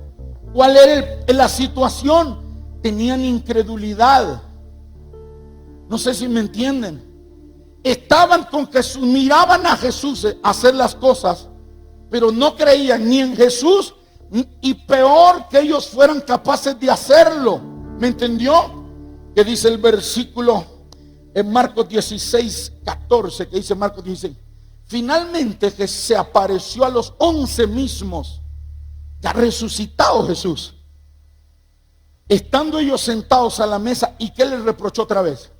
¿Cuál era la situación? Tenían incredulidad. No sé si me entienden. Estaban con Jesús, miraban a Jesús hacer las cosas, pero no creían ni en Jesús, y peor, que ellos fueran capaces de hacerlo. ¿Me entendió? Que dice el versículo en Marcos 16, 14, que dice Marcos 16: finalmente que se apareció a los 11 mismos, ya resucitado Jesús, estando ellos sentados a la mesa. ¿Y qué les reprochó otra vez?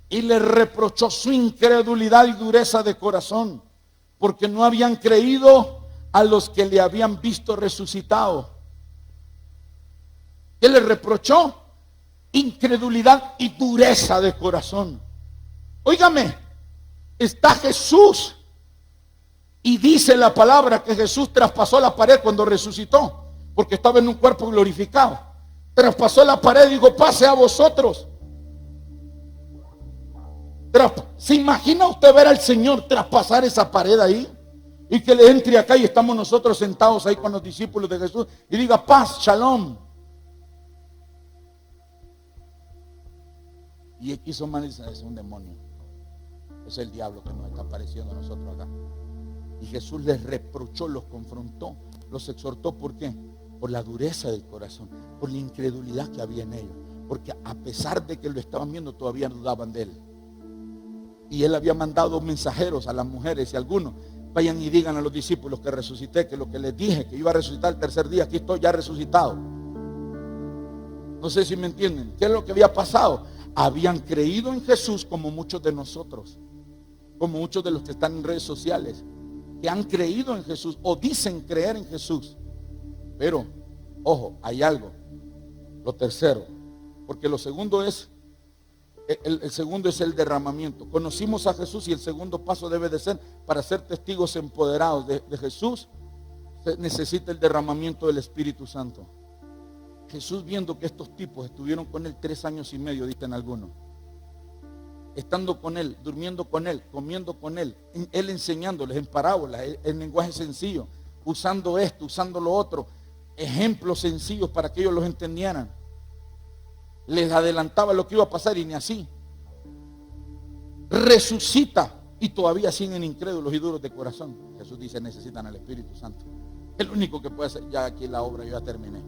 Y les reprochó su incredulidad y dureza de corazón, porque no habían creído a los que le habían visto resucitado. ¿Qué le reprochó? Incredulidad y dureza de corazón. Óigame, está Jesús y dice la palabra que Jesús traspasó la pared cuando resucitó, porque estaba en un cuerpo glorificado. Traspasó la pared y dijo: pase a vosotros. ¿Se imagina usted ver al Señor traspasar esa pared ahí? Y que le entre acá y estamos nosotros sentados ahí con los discípulos de Jesús y diga: paz, shalom. Y quiso mal, es un demonio. Es el diablo que nos está apareciendo a nosotros acá. Y Jesús les reprochó, los confrontó, los exhortó. ¿Por qué? Por la dureza del corazón, por la incredulidad que había en ellos. Porque a pesar de que lo estaban viendo, todavía dudaban de él. Y él había mandado mensajeros a las mujeres y a algunos: vayan y digan a los discípulos que resucité, que lo que les dije, que iba a resucitar el tercer día, aquí estoy ya resucitado. No sé si me entienden. ¿Qué es lo que había pasado? Habían creído en Jesús, como muchos de nosotros, como muchos de los que están en redes sociales, que han creído en Jesús o dicen creer en Jesús. Pero, ojo, hay algo. Lo tercero, porque lo segundo es, el segundo es el derramamiento. Conocimos a Jesús y el segundo paso debe de ser, para ser testigos empoderados de Jesús, se necesita el derramamiento del Espíritu Santo. Jesús, viendo que estos tipos estuvieron con él 3 años y medio, dicen algunos, estando con él, durmiendo con él, comiendo con él, él enseñándoles en parábolas, en lenguaje sencillo, usando esto, usando lo otro, ejemplos sencillos para que ellos los entendieran. Les adelantaba lo que iba a pasar y ni así. Resucita y todavía siguen incrédulos y duros de corazón. Jesús dice: necesitan al Espíritu Santo. El único que puede hacer, ya aquí la obra yo ya terminé.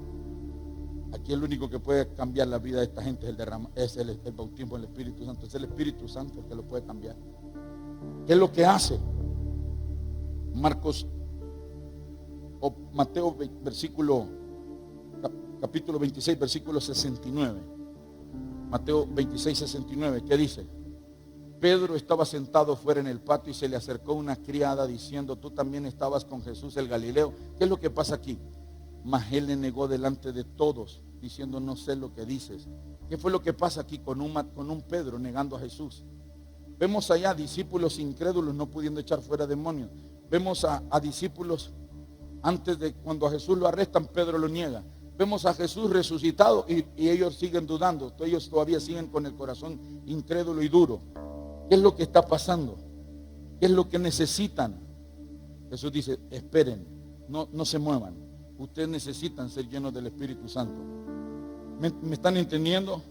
Aquí el único que puede cambiar la vida de esta gente es el bautismo del Espíritu Santo. Es el Espíritu Santo el que lo puede cambiar. ¿Qué es lo que hace? Mateo capítulo 26, versículo 69. Mateo 26, 69. ¿Qué dice? Pedro estaba sentado fuera en el patio y se le acercó una criada diciendo: tú también estabas con Jesús el Galileo. ¿Qué es lo que pasa aquí? Mas él le negó delante de todos, diciendo: no sé lo que dices. ¿Qué fue lo que pasa aquí con un Pedro negando a Jesús? Vemos allá discípulos incrédulos no pudiendo echar fuera demonios. Vemos a discípulos antes de cuando a Jesús lo arrestan, Pedro lo niega. Vemos a Jesús resucitado y ellos siguen dudando. Ellos todavía siguen con el corazón incrédulo y duro. ¿Qué es lo que está pasando? ¿Qué es lo que necesitan? Jesús dice: esperen, no se muevan. Ustedes necesitan ser llenos del Espíritu Santo. ¿Me están entendiendo?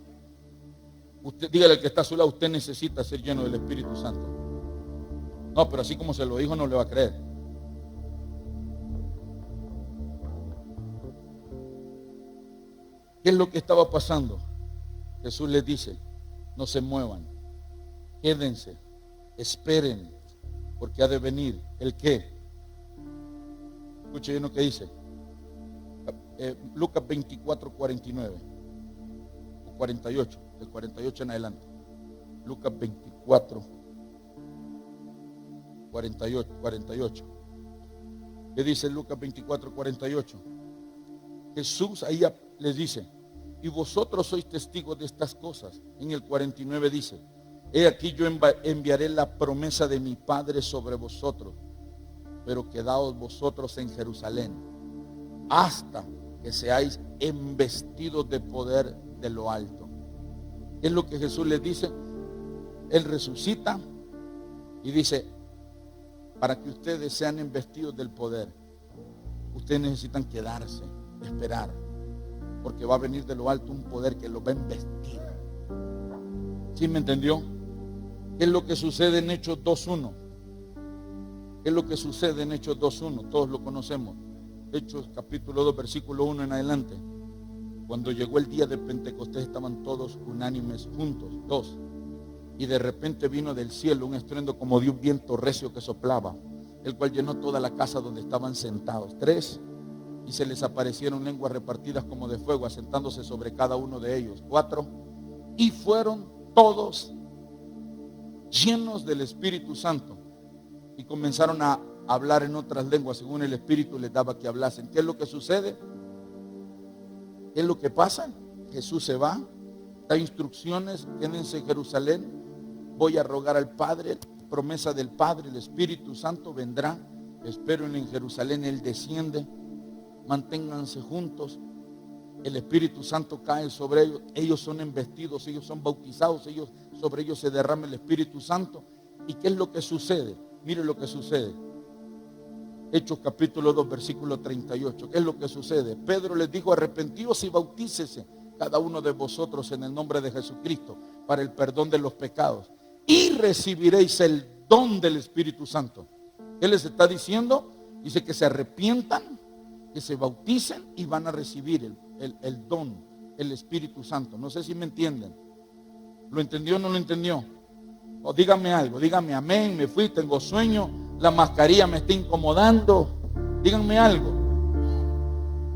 Usted, dígale al que está a su lado: usted necesita ser lleno del Espíritu Santo. No, pero así como se lo dijo, no le va a creer. ¿Qué es lo que estaba pasando? Jesús les dice: no se muevan, quédense, esperen, porque ha de venir el qué. Escuche bien lo que dice. Lucas 24, 49 o 48, del 48 en adelante. Lucas 24, 48. ¿Qué dice Lucas 24, 48? Jesús ahí les dice: y vosotros sois testigos de estas cosas. En el 49 dice: he aquí yo enviaré la promesa de mi Padre sobre vosotros, pero quedaos vosotros en Jerusalén hasta que seáis embestidos de poder de lo alto. ¿Qué es lo que Jesús les dice? Él resucita y dice: para que ustedes sean embestidos del poder, ustedes necesitan quedarse, esperar, porque va a venir de lo alto un poder que los va a investir. ¿Sí me entendió? ¿Qué es lo que sucede en Hechos 2.1? ¿Qué es lo que sucede en Hechos 2.1? Todos lo conocemos. Hechos capítulo 2, versículo 1 en adelante. Cuando llegó el día de Pentecostés, estaban todos unánimes juntos. 2. Y de repente vino del cielo un estruendo como de un viento recio que soplaba, el cual llenó toda la casa donde estaban sentados. 3. Y se les aparecieron lenguas repartidas como de fuego, asentándose sobre cada uno de ellos. 4. Y fueron todos llenos del Espíritu Santo y comenzaron a hablar en otras lenguas según el Espíritu les daba que hablasen. ¿Qué es lo que sucede? ¿Qué es lo que pasa? Jesús se va, da instrucciones, quédense en Jerusalén, voy a rogar al Padre, promesa del Padre, el Espíritu Santo vendrá, esperen en Jerusalén, Él desciende, manténganse juntos, el Espíritu Santo cae sobre ellos, ellos son embestidos, ellos son bautizados, sobre ellos se derrama el Espíritu Santo. ¿Y qué es lo que sucede? Mire lo que sucede. Hechos capítulo 2, versículo 38. ¿Qué es lo que sucede? Pedro les dijo: arrepentíos y bautícese cada uno de vosotros en el nombre de Jesucristo para el perdón de los pecados y recibiréis el don del Espíritu Santo. ¿Qué les está diciendo? Dice que se arrepientan, que se bauticen y van a recibir el don, el Espíritu Santo. No sé si me entienden. ¿Lo entendió o no lo entendió? O dígame algo, dígame amén, me fui, tengo sueño, la mascarilla me está incomodando. Díganme algo.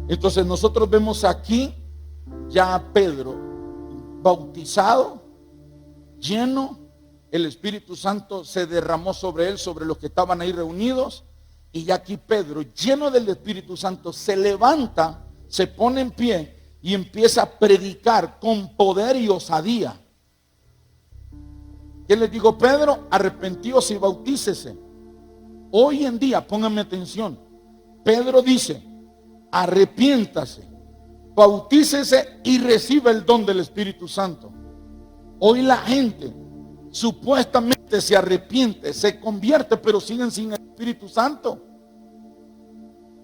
Entonces nosotros vemos aquí ya a Pedro bautizado, lleno, el Espíritu Santo se derramó sobre él, sobre los que estaban ahí reunidos. Y ya aquí Pedro, lleno del Espíritu Santo, se levanta, se pone en pie y empieza a predicar con poder y osadía. ¿Qué les digo, Pedro? Arrepentíos y bautícese. Hoy en día, pónganme atención, Pedro dice: arrepiéntase, bautícese y reciba el don del Espíritu Santo. Hoy la gente supuestamente se arrepiente, se convierte, pero siguen sin el Espíritu Santo.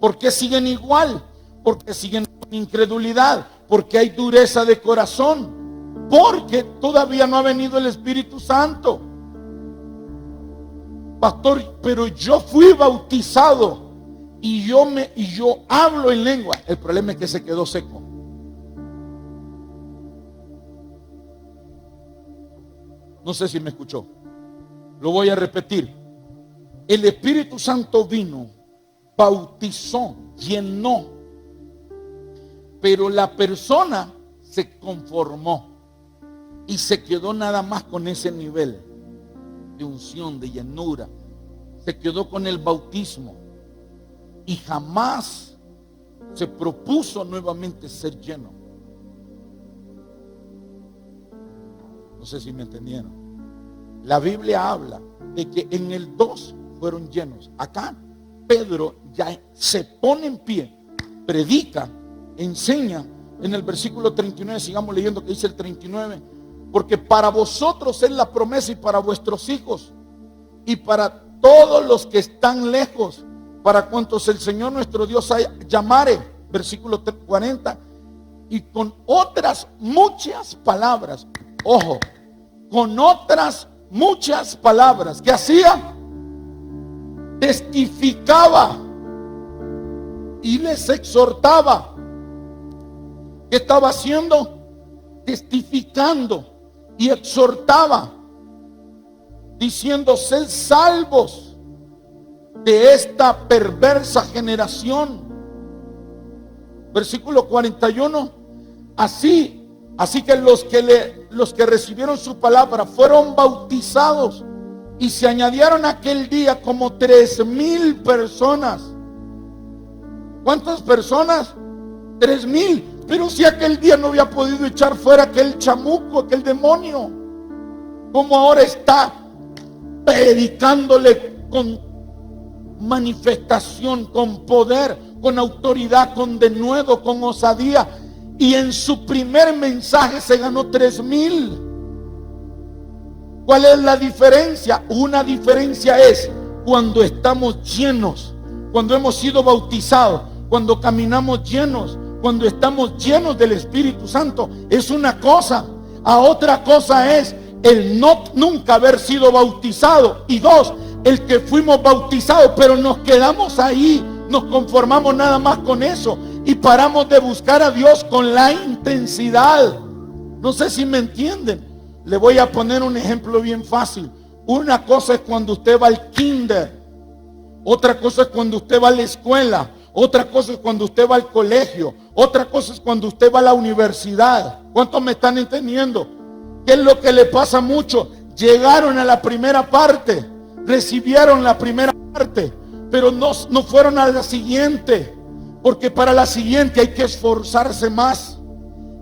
¿Por qué siguen igual? Porque siguen con incredulidad, porque hay dureza de corazón, porque todavía no ha venido el Espíritu Santo. Pastor, pero yo fui bautizado y yo hablo en lengua. El problema es que se quedó seco. No sé si me escuchó. Lo voy a repetir. El Espíritu Santo vino, bautizó, llenó, pero la persona se conformó y se quedó nada más con ese nivel de unción, de llenura. Se quedó con el bautismo y jamás se propuso nuevamente ser lleno. No sé si me entendieron. La Biblia habla de que en el 2 fueron llenos. Acá Pedro ya se pone en pie, predica, enseña. En el versículo 39, sigamos leyendo que dice el 39: porque para vosotros es la promesa y para vuestros hijos y para todos los que están lejos, para cuantos el Señor nuestro Dios llamare. Versículo 40. Y con otras muchas palabras, ojo, con otras muchas palabras, ¿qué hacía? Testificaba y les exhortaba. ¿Qué estaba haciendo? Testificando y exhortaba, diciendo: sed salvos de esta perversa generación. Versículo 41. Así que los que recibieron su palabra fueron bautizados y se añadieron aquel día como 3,000 personas. ¿Cuántas personas? 3,000. Pero si aquel día no había podido echar fuera aquel chamuco, aquel demonio, ¿cómo ahora está predicándole con manifestación, con poder, con autoridad, con denuedo, con osadía? Y en su primer mensaje se ganó 3,000. ¿Cuál es la diferencia? Una diferencia es cuando estamos llenos, cuando hemos sido bautizados, cuando caminamos llenos, cuando estamos llenos del Espíritu Santo. Es una cosa. A otra cosa es el nunca haber sido bautizado. Y 2, el que fuimos bautizados pero nos quedamos ahí, nos conformamos nada más con eso y paramos de buscar a Dios con la intensidad. No sé si me entienden. Le voy a poner un ejemplo bien fácil. Una cosa es cuando usted va al kinder, otra cosa es cuando usted va a la escuela, otra cosa es cuando usted va al colegio, otra cosa es cuando usted va a la universidad. ¿Cuántos me están entendiendo? ¿Qué es lo que le pasa mucho? Llegaron a la primera parte, recibieron la primera parte, pero no fueron a la siguiente, porque para la siguiente hay que esforzarse más.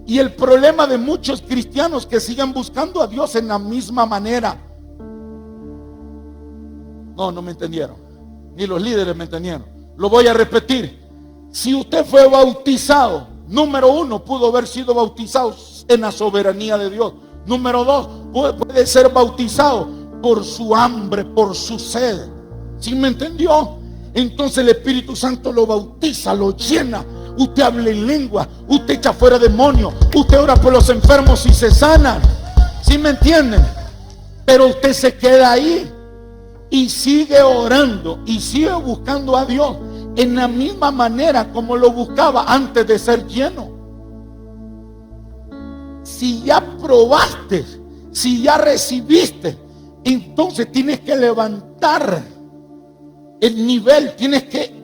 Y el problema de muchos cristianos que siguen buscando a Dios en la misma manera. No me entendieron, ni los líderes me entendieron. Lo voy a repetir. Si usted fue bautizado, número uno, pudo haber sido bautizado en la soberanía de Dios. Número dos, puede ser bautizado por su hambre, por su sed. ¿Sí me entendió? Entonces el Espíritu Santo lo bautiza, lo llena. Usted habla en lengua, usted echa fuera demonios, usted ora por los enfermos y se sanan. ¿Sí me entienden? Pero usted se queda ahí y sigue orando y sigue buscando a Dios en la misma manera como lo buscaba antes de ser lleno. Si ya probaste, si ya recibiste, entonces tienes que levantar el nivel, tienes que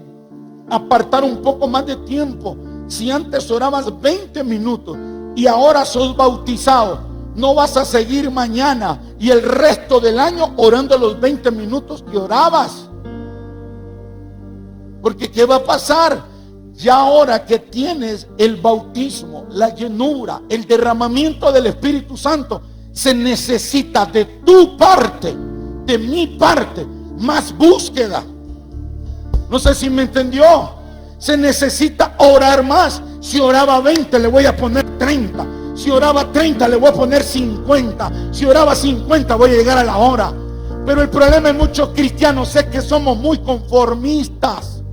apartar un poco más de tiempo. Si antes orabas 20 minutos y ahora sos bautizado, no vas a seguir mañana y el resto del año orando los 20 minutos que orabas. Porque ¿qué va a pasar? Ya ahora que tienes el bautismo, la llenura, el derramamiento del Espíritu Santo, se necesita de tu parte, de mi parte, más búsqueda. No sé si me entendió. Se necesita orar más. Si oraba 20, le voy a poner 30. Si oraba 30, le voy a poner 50. Si oraba 50, voy a llegar a la hora. Pero el problema en muchos cristianos es que somos muy conformistas.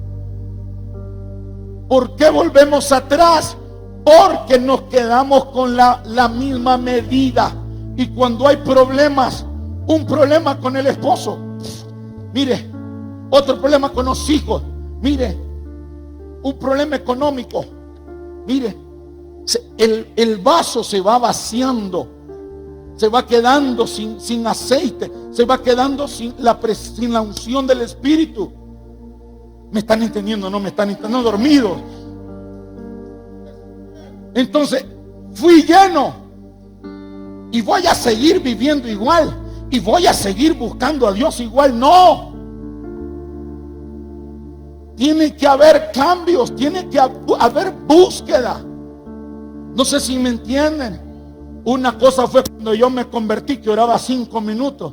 ¿Por qué volvemos atrás? Porque nos quedamos con la misma medida. Y cuando hay problemas, un problema con el esposo, mire, otro problema con los hijos, mire, un problema económico, mire, el vaso se va vaciando, se va quedando sin aceite, se va quedando sin la unción del Espíritu. ¿Me están entendiendo? No me están entendiendo, dormidos. Entonces fui lleno y voy a seguir viviendo igual y voy a seguir buscando a Dios igual. No, tiene que haber cambios, tiene que haber búsqueda. No sé si me entienden. Una cosa fue cuando yo me convertí, que oraba 5 minutos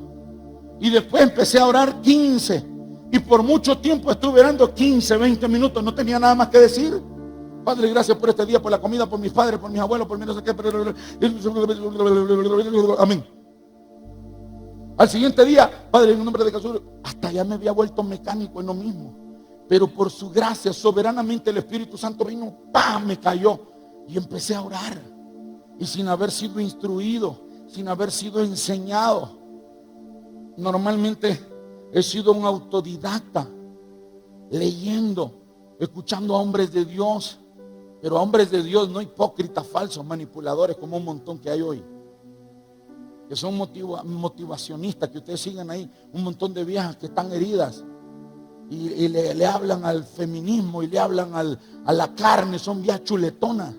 y después empecé a orar 15 y por mucho tiempo estuve orando 15, 20 minutos, no tenía nada más que decir. Padre, gracias por este día, por la comida, por mis padres, por mis abuelos, por mi no sé qué. Amén. Al siguiente día, Padre, en el nombre de Jesús, hasta ya me había vuelto mecánico en lo mismo. Pero por su gracia, soberanamente el Espíritu Santo vino, ¡pam!, me cayó. Y empecé a orar. Y sin haber sido instruido, sin haber sido enseñado. Normalmente he sido un autodidacta, leyendo, escuchando a hombres de Dios. Pero a hombres de Dios, no hipócritas, falsos, manipuladores como un montón que hay hoy. Que son motivacionistas, que ustedes sigan ahí. Un montón de viejas que están heridas. Y le hablan al feminismo y le hablan a la carne. Son viejas chuletonas.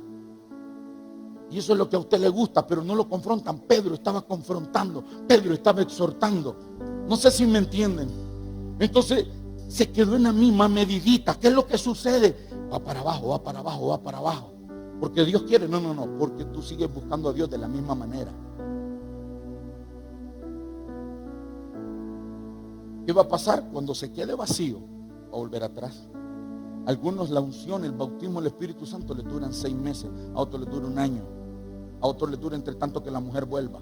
Y eso es lo que a usted le gusta, pero no lo confrontan. Pedro estaba confrontando. Pedro estaba exhortando. No sé si me entienden. Entonces se quedó en la misma medidita. ¿Qué es lo que sucede? Va para abajo, va para abajo, va para abajo. Porque Dios quiere. No. Porque tú sigues buscando a Dios de la misma manera. ¿Qué va a pasar? Cuando se quede vacío, va a volver atrás. Algunos la unción, el bautismo del Espíritu Santo les duran 6 meses. A otros les dura 1 año. A otros les dura entre tanto que la mujer vuelva.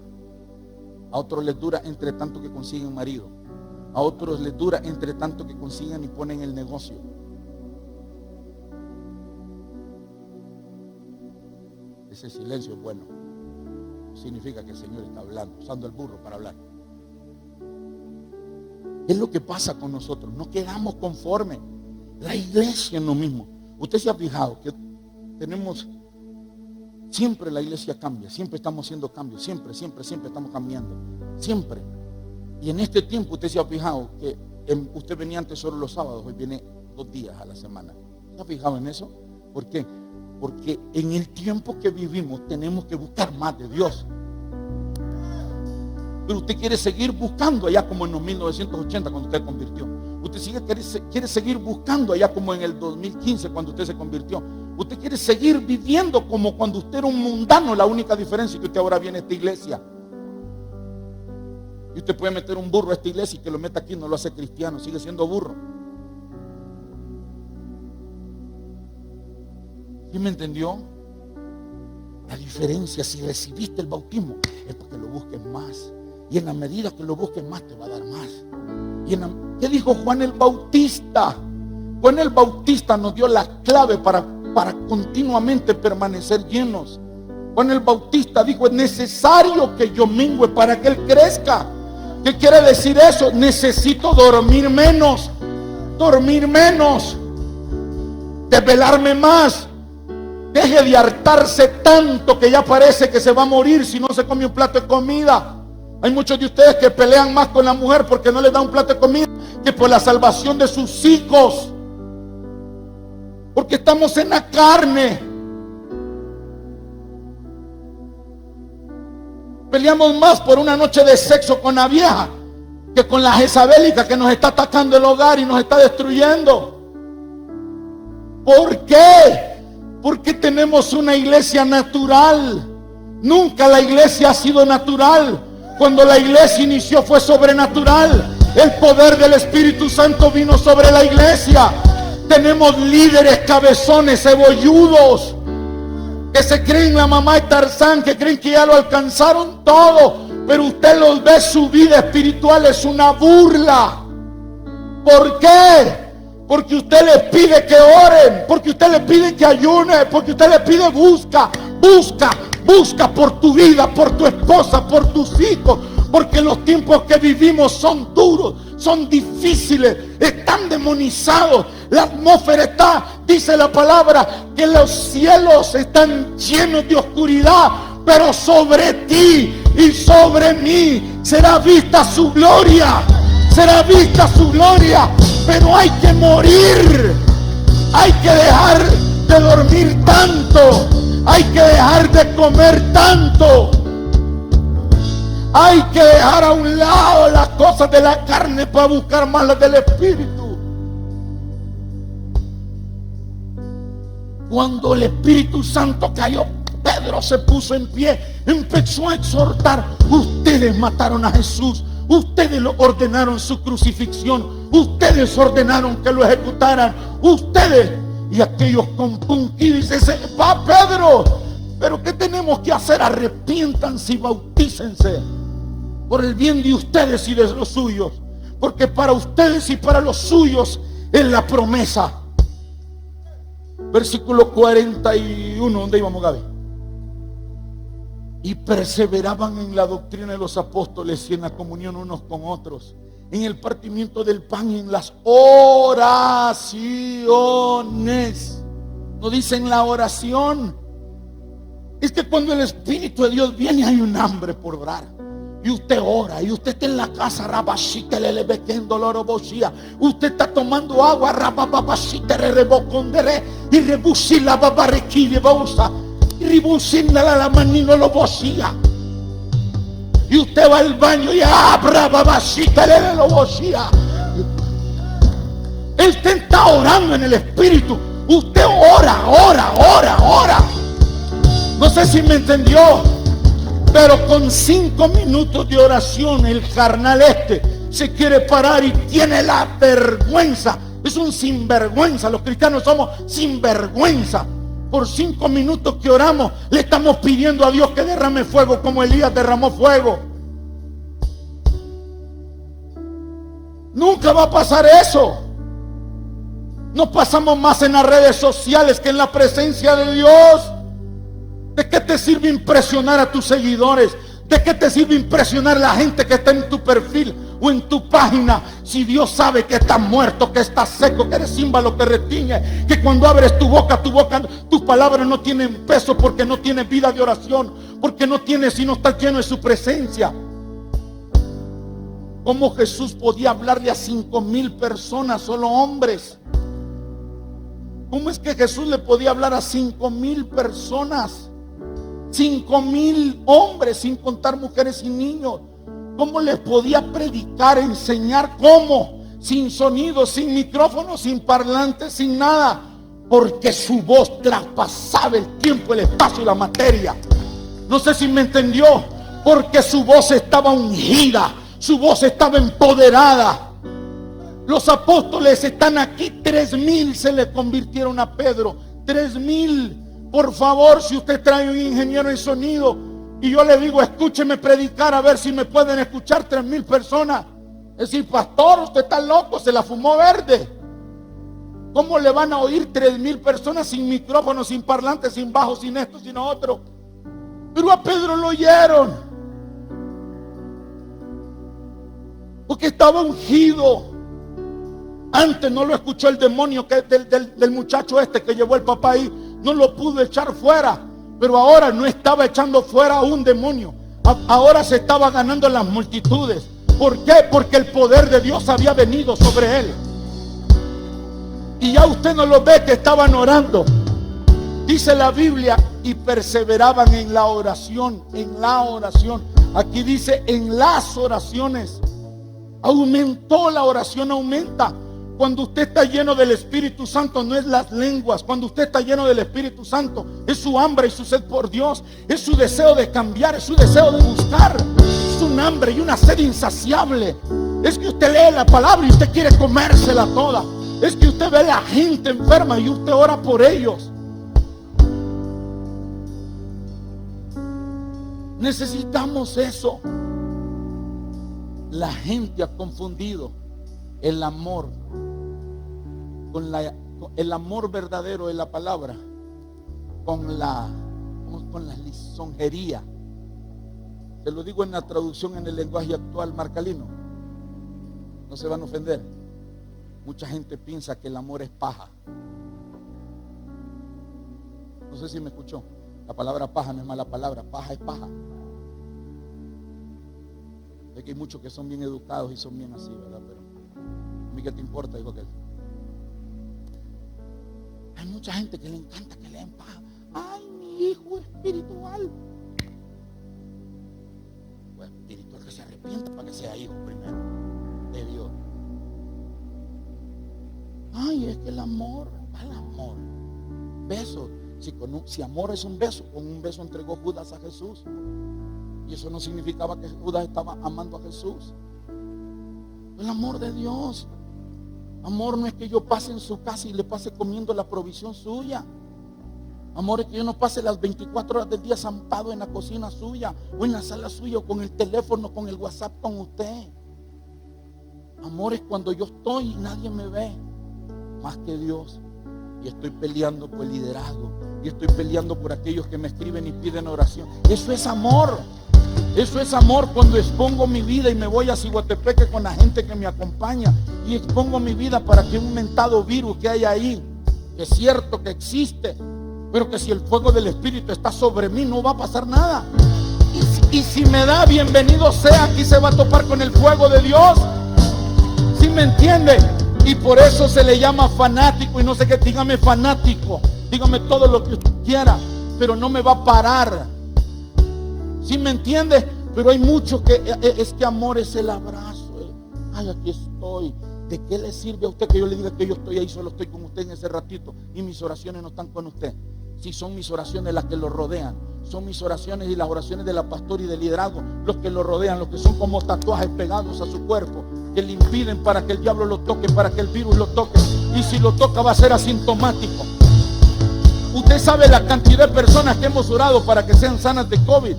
A otros les dura entre tanto que consiguen marido. A otros les dura entre tanto que consigan y ponen el negocio. Ese silencio es bueno. Significa que el Señor está hablando, usando el burro para hablar. ¿Qué es lo que pasa con nosotros? No quedamos conformes. La iglesia es lo mismo. Usted se ha fijado que tenemos, siempre la iglesia cambia, siempre estamos haciendo cambios, siempre estamos cambiando, siempre. Y en este tiempo usted se ha fijado que usted venía antes solo los sábados, hoy viene 2 días a la semana. ¿Se ha fijado en eso? ¿Por qué? Porque en el tiempo que vivimos tenemos que buscar más de Dios. Pero usted quiere seguir buscando allá como en los 1980 cuando usted convirtió. Usted quiere seguir buscando allá como en el 2015 cuando usted se convirtió. Usted quiere seguir viviendo como cuando usted era un mundano. La única diferencia es que usted ahora viene a esta iglesia. Y usted puede meter un burro a esta iglesia y que lo meta aquí no lo hace cristiano, sigue siendo burro. ¿Sí me entendió? La diferencia, si recibiste el bautismo, es porque lo busques más. Y en la medida que lo busques más, te va a dar más. ¿Qué dijo Juan el Bautista? Juan el Bautista nos dio la clave para continuamente permanecer llenos. Juan el Bautista dijo: es necesario que yo mengüe para que Él crezca. ¿Qué quiere decir eso? Necesito dormir menos, desvelarme más. Deje de hartarse tanto que ya parece que se va a morir si no se come un plato de comida. Hay muchos de ustedes que pelean más con la mujer porque no les da un plato de comida que por la salvación de sus hijos. Porque estamos en la carne. Peleamos más por una noche de sexo con la vieja que con la jezabélica que nos está atacando el hogar y nos está destruyendo. ¿Por qué? Porque tenemos una iglesia natural. Nunca la iglesia ha sido natural. Cuando la iglesia inició fue sobrenatural. El poder del Espíritu Santo vino sobre la iglesia. Tenemos líderes cabezones, cebolludos, que se creen la mamá de Tarzán, que creen que ya lo alcanzaron todo. Pero usted los ve, su vida espiritual es una burla. ¿Por qué? Porque usted les pide que oren, porque usted les pide que ayunen, porque usted les pide busca por tu vida, por tu esposa, por tus hijos. Porque los tiempos que vivimos son duros, son difíciles, están demonizados. La atmósfera está, dice la palabra, que los cielos están llenos de oscuridad. Pero sobre ti y sobre mí será vista su gloria. Será vista su gloria. Pero hay que morir. Hay que dejar de dormir tanto. Hay que dejar de comer tanto. Hay que dejar a un lado las cosas de la carne para buscar más las del Espíritu. Cuando el Espíritu Santo cayó, Pedro se puso en pie, empezó a exhortar: ustedes mataron a Jesús, ustedes lo ordenaron su crucifixión, ustedes ordenaron que lo ejecutaran, ustedes. Y aquellos compungidos dicen: va Pedro, pero ¿qué tenemos que hacer? Arrepiéntanse y bautícense por el bien de ustedes y de los suyos, porque para ustedes y para los suyos es la promesa. Versículo 41, ¿dónde íbamos, Gaby? Y perseveraban en la doctrina de los apóstoles y en la comunión unos con otros, en el partimiento del pan y en las oraciones. No dicen la oración. Es que cuando el Espíritu de Dios viene hay un hambre por orar. Y usted ora, y usted está en la casa, usted está tomando agua, y rebusila la manino lo bocía. Y usted va al baño y Él está orando en el Espíritu. Usted ora. No sé si me entendió, pero con 5 minutos de oración el carnal se quiere parar y tiene la vergüenza. Es un sinvergüenza. Los cristianos somos sinvergüenza. Por 5 minutos que oramos le estamos pidiendo a Dios que derrame fuego como Elías derramó fuego. Nunca va a pasar eso. No pasamos más en las redes sociales que en la presencia de Dios. ¿De qué te sirve impresionar a tus seguidores? ¿De qué te sirve impresionar a la gente que está en tu perfil o en tu página? Si Dios sabe que estás muerto, que estás seco, que eres címbalo que retiñe, que cuando abres tu boca, tus palabras no tienen peso porque no tienes vida de oración, porque no tienes y no estás lleno de su presencia. ¿Cómo Jesús podía hablarle a 5,000 personas, solo hombres? ¿Cómo es que Jesús le podía hablar a 5,000 personas? 5,000 hombres, sin contar mujeres y niños. ¿Cómo les podía predicar, enseñar? ¿Cómo? sin sonido, sin micrófono, sin parlante, sin nada, porque su voz traspasaba el tiempo, el espacio y la materia. No sé si me entendió, porque su voz estaba ungida, su voz estaba empoderada. Los apóstoles están aquí, 3,000 se le convirtieron a Pedro, 3,000. Por favor, si usted trae un ingeniero en sonido y yo le digo, escúcheme predicar, a ver si me pueden escuchar 3,000 personas. Es decir, pastor, usted está loco, se la fumó verde. ¿Cómo le van a oír 3,000 personas sin micrófono, sin parlante, sin bajo, sin esto, sin otro? Pero a Pedro lo oyeron, porque estaba ungido. Antes no lo escuchó el demonio del muchacho este que llevó el papá ahí. No lo pudo echar fuera. Pero ahora no estaba echando fuera a un demonio. Ahora se estaba ganando las multitudes. ¿Por qué? Porque el poder de Dios había venido sobre él. Y ya usted no lo ve que estaban orando. Dice la Biblia, y perseveraban en la oración. En la oración. Aquí dice en las oraciones. Aumentó la oración, aumenta. Cuando usted está lleno del Espíritu Santo, no es las lenguas. Cuando usted está lleno del Espíritu Santo, es su hambre y su sed por Dios. Es su deseo de cambiar, es su deseo de buscar. Es un hambre y una sed insaciable. Es que usted lee la palabra y usted quiere comérsela toda. Es que usted ve a la gente enferma y usted ora por ellos. Necesitamos eso. La gente ha confundido el amor el amor verdadero de la palabra con la lisonjería. Se lo digo en la traducción en el lenguaje actual marcalino. No se van a ofender. Mucha gente piensa que el amor es paja. No sé si me escuchó. La palabra paja no es mala palabra. Paja es paja. Es que hay muchos que son bien educados y son bien así, ¿verdad? Pero a mí qué te importa, digo que hay mucha gente que le encanta que lean paja. Ay, mi hijo espiritual. Pues espiritual que se arrepienta para que sea hijo primero de Dios. Ay, es que el amor, ¿cuál amor? Beso. Si amor es un beso, con un beso entregó Judas a Jesús. Y eso no significaba que Judas estaba amando a Jesús. El amor de Dios. Amor no es que yo pase en su casa y le pase comiendo la provisión suya. Amor es que yo no pase las 24 horas del día zampado en la cocina suya o en la sala suya o con el teléfono, con el WhatsApp con usted. Amor es cuando yo estoy y nadie me ve más que Dios. Y estoy peleando por el liderazgo. Y estoy peleando por aquellos que me escriben y piden oración. Eso es amor. Eso es amor cuando expongo mi vida y me voy a Ciguatepeque con la gente que me acompaña y expongo mi vida para que un mentado virus que hay ahí, que es cierto que existe, pero que si el fuego del Espíritu está sobre mí no va a pasar nada. Y si me da, bienvenido sea, aquí se va a topar con el fuego de Dios. ¿Sí me entiende? Y por eso se le llama fanático y no sé qué, dígame fanático, dígame todo lo que usted quiera, pero no me va a parar. ¿Sí me entiende? Pero hay mucho que es que amor es el abrazo. Ay, aquí estoy. ¿De qué le sirve a usted que yo le diga que yo estoy ahí? Solo estoy con usted en ese ratito y mis oraciones no están con usted. Si son mis oraciones las que lo rodean, son mis oraciones y las oraciones de la pastora y del liderazgo los que lo rodean, los que son como tatuajes pegados a su cuerpo, que le impiden para que el diablo lo toque, para que el virus lo toque. Y si lo toca va a ser asintomático. Usted sabe la cantidad de personas que hemos orado para que sean sanas de COVID.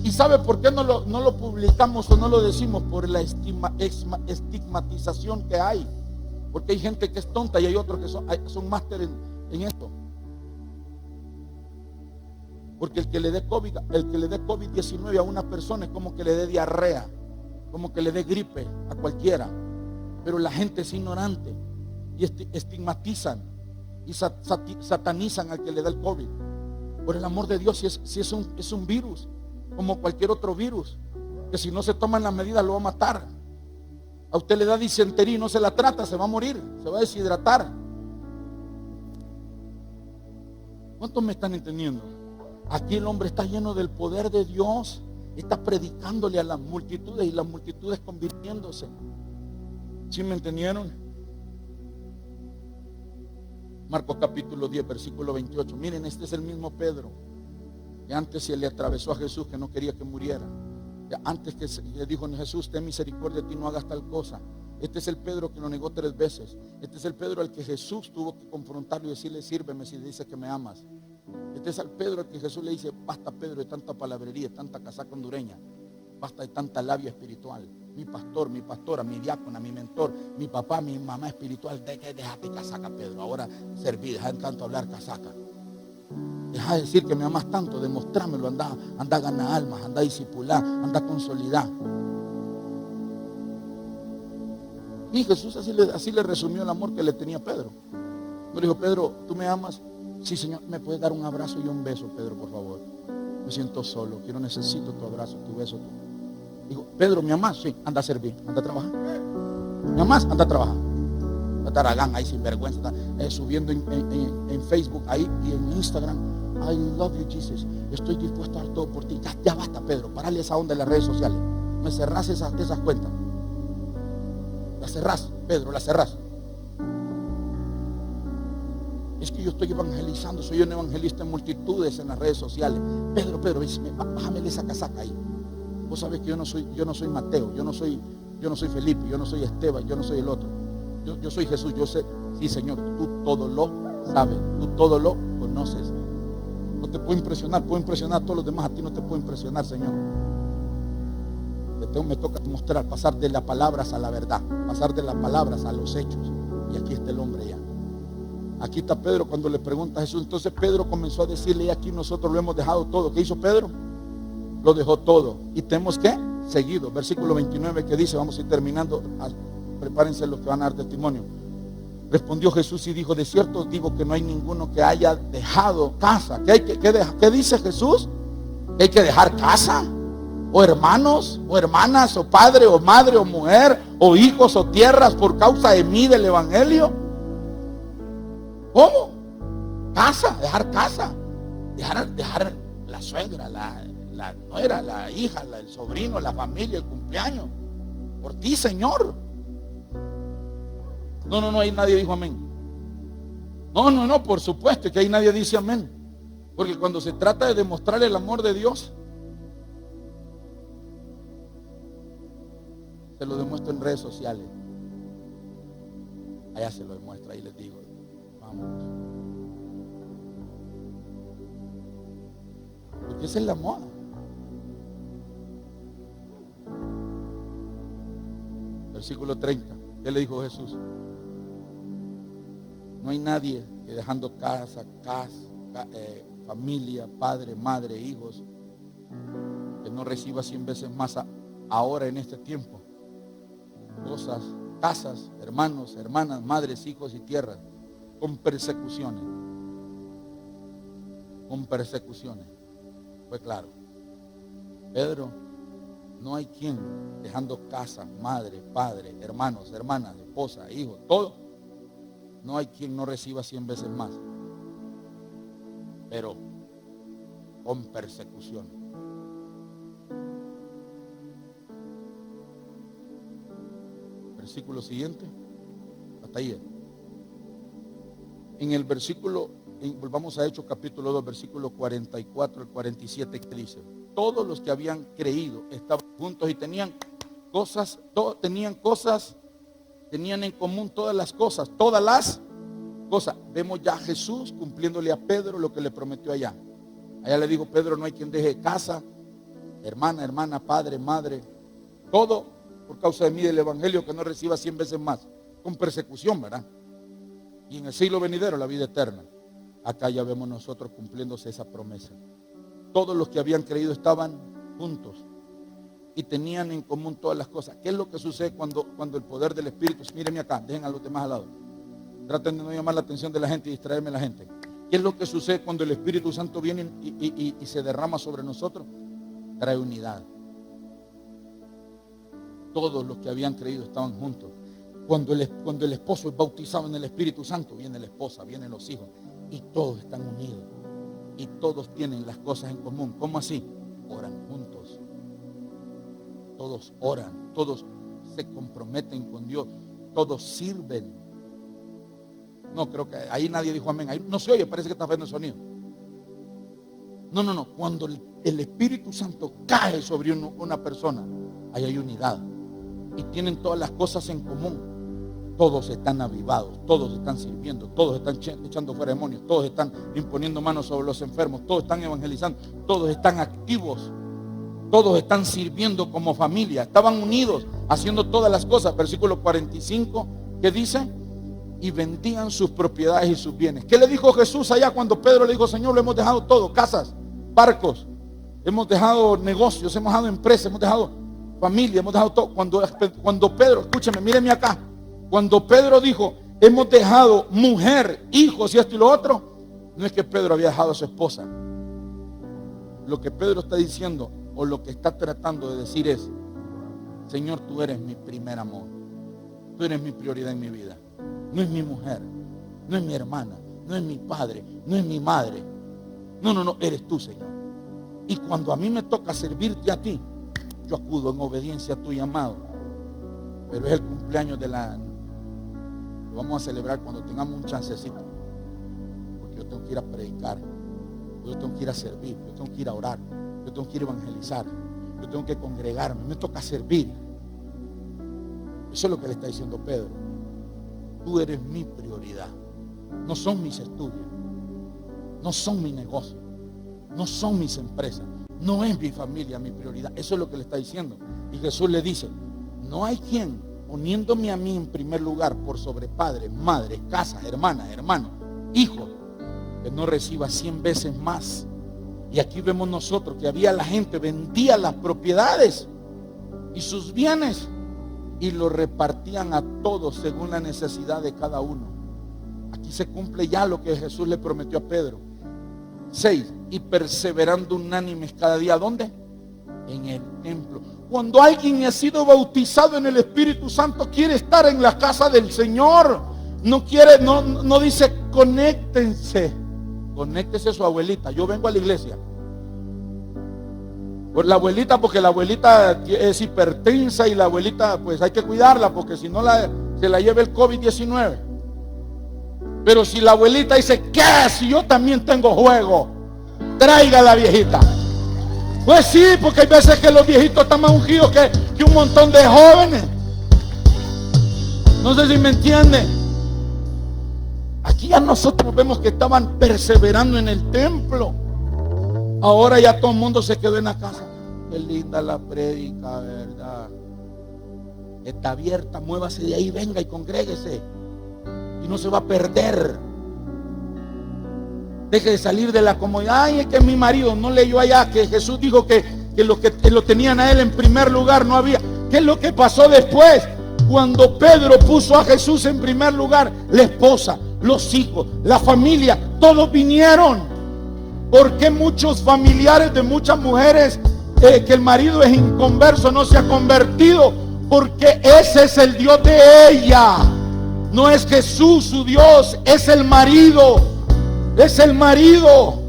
¿Y sabe por qué no lo publicamos o no lo decimos? Por la estigmatización que hay. Porque hay gente que es tonta y hay otros que son máster en esto. Porque el que le dé COVID-19 a una persona es como que le dé diarrea, como que le dé gripe a cualquiera. Pero la gente es ignorante y estigmatizan y satanizan al que le da el COVID. Por el amor de Dios, si es un virus, como cualquier otro virus, que si no se toman las medidas lo va a matar. A usted le da disentería y no se la trata, se va a morir, se va a deshidratar. ¿Cuántos me están entendiendo? Aquí el hombre está lleno del poder de Dios, está predicándole a las multitudes y las multitudes convirtiéndose. ¿Sí me entendieron? Marcos capítulo 10, versículo 28. Miren, este es el mismo Pedro que antes se le atravesó a Jesús, que no quería que muriera. Antes que le dijo a Jesús, ten misericordia de ti, no hagas tal cosa. Este es el Pedro que lo negó 3 veces. Este es el Pedro al que Jesús tuvo que confrontarlo y decirle, sírveme si dices que me amas. Este es el Pedro al que Jesús le dice, basta Pedro de tanta palabrería, de tanta casaca hondureña, basta de tanta labia espiritual. Mi pastor, mi pastora, mi diácona, mi mentor, mi papá, mi mamá espiritual, déjate casaca, Pedro. Ahora serví, deja de tanto hablar casaca. Deja de decir que me amas tanto, demostrámelo, anda a ganar almas, anda a discipular, anda a consolidar. Y Jesús así le resumió el amor que le tenía a Pedro. Me dijo, Pedro, ¿tú me amas? Sí, Señor. ¿Me puedes dar un abrazo y un beso, Pedro, por favor? Me siento solo, necesito tu abrazo, tu beso. Digo, Pedro, ¿me amas? Sí, anda a servir, anda a trabajar. ¿Me amas? Anda a trabajar. Taragán ahí sin vergüenza, subiendo en Facebook ahí y en Instagram. I love you, Jesus. Estoy dispuesto a dar todo por ti. Ya basta, Pedro. Parale esa onda en las redes sociales. Me cerrás esas cuentas. Las cerrás, Pedro, las cerrás. Es que yo estoy evangelizando, soy un evangelista en multitudes en las redes sociales. Pedro, bájame esa casaca ahí. Vos sabés que yo no soy Mateo, yo no soy Felipe, yo no soy Esteban, yo no soy el otro. Yo soy Jesús, yo sé, sí, Señor, tú todo lo sabes, tú todo lo conoces. No te puedo impresionar a todos los demás, a ti no te puedo impresionar, Señor. Me toca mostrar, pasar de las palabras a la verdad, pasar de las palabras a los hechos. Y aquí está el hombre ya. Aquí está Pedro cuando le pregunta a Jesús. Entonces Pedro comenzó a decirle, y aquí nosotros lo hemos dejado todo. ¿Qué hizo Pedro? Lo dejó todo. Y tenemos que seguido. Versículo 29 que dice, vamos a ir terminando. Prepárense los que van a dar testimonio. Respondió Jesús y dijo, de cierto os digo que no hay ninguno que haya dejado casa. ¿Qué dice Jesús? ¿Que hay que dejar casa? ¿O hermanos? ¿O hermanas? ¿O padre? ¿O madre? ¿O mujer? ¿O hijos? ¿O tierras por causa de mí, del evangelio? ¿Cómo? Casa, dejar casa. Dejar la suegra, la nuera, la hija, el sobrino, la familia, el cumpleaños. Por ti, Señor. No, ahí nadie dijo amén. No, por supuesto que ahí nadie dice amén. Porque cuando se trata de demostrar el amor de Dios, se lo demuestro en redes sociales. Allá se lo demuestra, ahí les digo, vamos. Porque esa es la moda. Versículo 30. ¿Qué le dijo Jesús? No hay nadie que dejando casa, familia, padre, madre, hijos, que no reciba 100 veces más ahora en este tiempo. Cosas, casas, hermanos, hermanas, madres, hijos y tierras, con persecuciones. Con persecuciones. Fue claro. Pedro, no hay quien dejando casa, madre, padre, hermanos, hermanas, esposa, hijos, todo. No hay quien no reciba 100 veces más. Pero con persecución. Versículo siguiente. Hasta ahí. En el versículo, volvamos a Hechos capítulo 2, versículo 44 al 47, que dice: todos los que habían creído estaban juntos y tenían en común todas las cosas. Vemos ya a Jesús cumpliéndole a Pedro lo que le prometió allá. Allá le dijo, Pedro, no hay quien deje casa, hermana, padre, madre, todo por causa de mí, del evangelio, que no reciba 100 veces más, con persecución, ¿verdad? Y en el siglo venidero la vida eterna. Acá ya vemos nosotros cumpliéndose esa promesa. Todos los que habían creído estaban juntos y tenían en común todas las cosas. ¿Qué es lo que sucede cuando el poder del Espíritu? Mírenme acá, dejen a los demás al lado. Traten de no llamar la atención de la gente y distraerme a la gente. ¿Qué es lo que sucede cuando el Espíritu Santo viene y se derrama sobre nosotros? Trae unidad. Todos los que habían creído estaban juntos. Cuando el esposo es bautizado en el Espíritu Santo, viene la esposa, vienen los hijos, y todos están unidos. Y todos tienen las cosas en común. ¿Cómo así? Oran juntos. Todos oran, todos se comprometen con Dios. todos sirven. No, creo que ahí nadie dijo amén. Ahí no se oye, parece que está fallando el sonido. No. Cuando el Espíritu Santo cae sobre una persona, ahí hay unidad. Y tienen todas las cosas en común. Todos están avivados, todos están sirviendo, todos están echando fuera demonios, todos están imponiendo manos sobre los enfermos, todos están evangelizando, todos están activos, todos están sirviendo como familia. Estaban unidos, haciendo todas las cosas. Versículo 45, que dice: y vendían sus propiedades y sus bienes. ¿Qué le dijo Jesús allá cuando Pedro le dijo: Señor, lo hemos dejado todo, casas, barcos, hemos dejado negocios, hemos dejado empresas, hemos dejado familia, hemos dejado todo? Cuando Pedro, escúchame, míreme acá, cuando Pedro dijo: hemos dejado mujer, hijos y esto y lo otro, no es que Pedro había dejado a su esposa. Lo que Pedro está diciendo, o lo que está tratando de decir es: Señor, tú eres mi primer amor, tú eres mi prioridad en mi vida. No es mi mujer, no es mi hermana, no es mi padre, no es mi madre. No, eres tú, Señor. Y cuando a mí me toca servirte a ti, yo acudo en obediencia a tu llamado. Pero es el cumpleaños lo vamos a celebrar cuando tengamos un chancecito, porque yo tengo que ir a predicar, yo tengo que ir a servir, yo tengo que ir a orar, yo tengo que ir a evangelizar, yo tengo que congregarme, me toca servir. Eso es lo que le está diciendo Pedro. Tú eres mi prioridad. No son mis estudios, no son mi negocio, no son mis empresas, no es mi familia mi prioridad. Eso es lo que le está diciendo. Y Jesús le dice: no hay quien, poniéndome a mí en primer lugar por sobre padre, madre, casa, hermana, hermano, hijo, que no reciba 100 veces más. Y aquí vemos nosotros que había la gente, vendía las propiedades y sus bienes y lo repartían a todos según la necesidad de cada uno. Aquí se cumple ya lo que Jesús le prometió a Pedro. 6. Y perseverando unánimes cada día, ¿dónde? En el templo. Cuando alguien ha sido bautizado en el Espíritu Santo, quiere estar en la casa del Señor. No quiere, no dice conéctense. Conéctese a su abuelita. Yo vengo a la iglesia. Por la abuelita, porque la abuelita es hipertensa y la abuelita pues hay que cuidarla, porque si no se la lleva el COVID-19. Pero si la abuelita dice: ¿qué? Si yo también tengo juego, traiga a la viejita. Pues sí, porque hay veces que los viejitos están más ungidos que un montón de jóvenes. No sé si me entienden. Aquí ya nosotros vemos que estaban perseverando en el templo. Ahora ya todo el mundo se quedó en la casa. Qué linda la prédica, ¿verdad? Está abierta, muévase de ahí, venga y congréguese. Y no se va a perder. Deje de salir de la comodidad. Ay, es que mi marido no leyó allá que Jesús dijo que lo tenían a él en primer lugar, no había. ¿Qué es lo que pasó después? Cuando Pedro puso a Jesús en primer lugar, la esposa, los hijos, la familia, todos vinieron. ¿Por qué muchos familiares de muchas mujeres que el marido es inconverso no se ha convertido? Porque ese es el Dios de ella. No es Jesús su Dios, es el marido. Es el marido.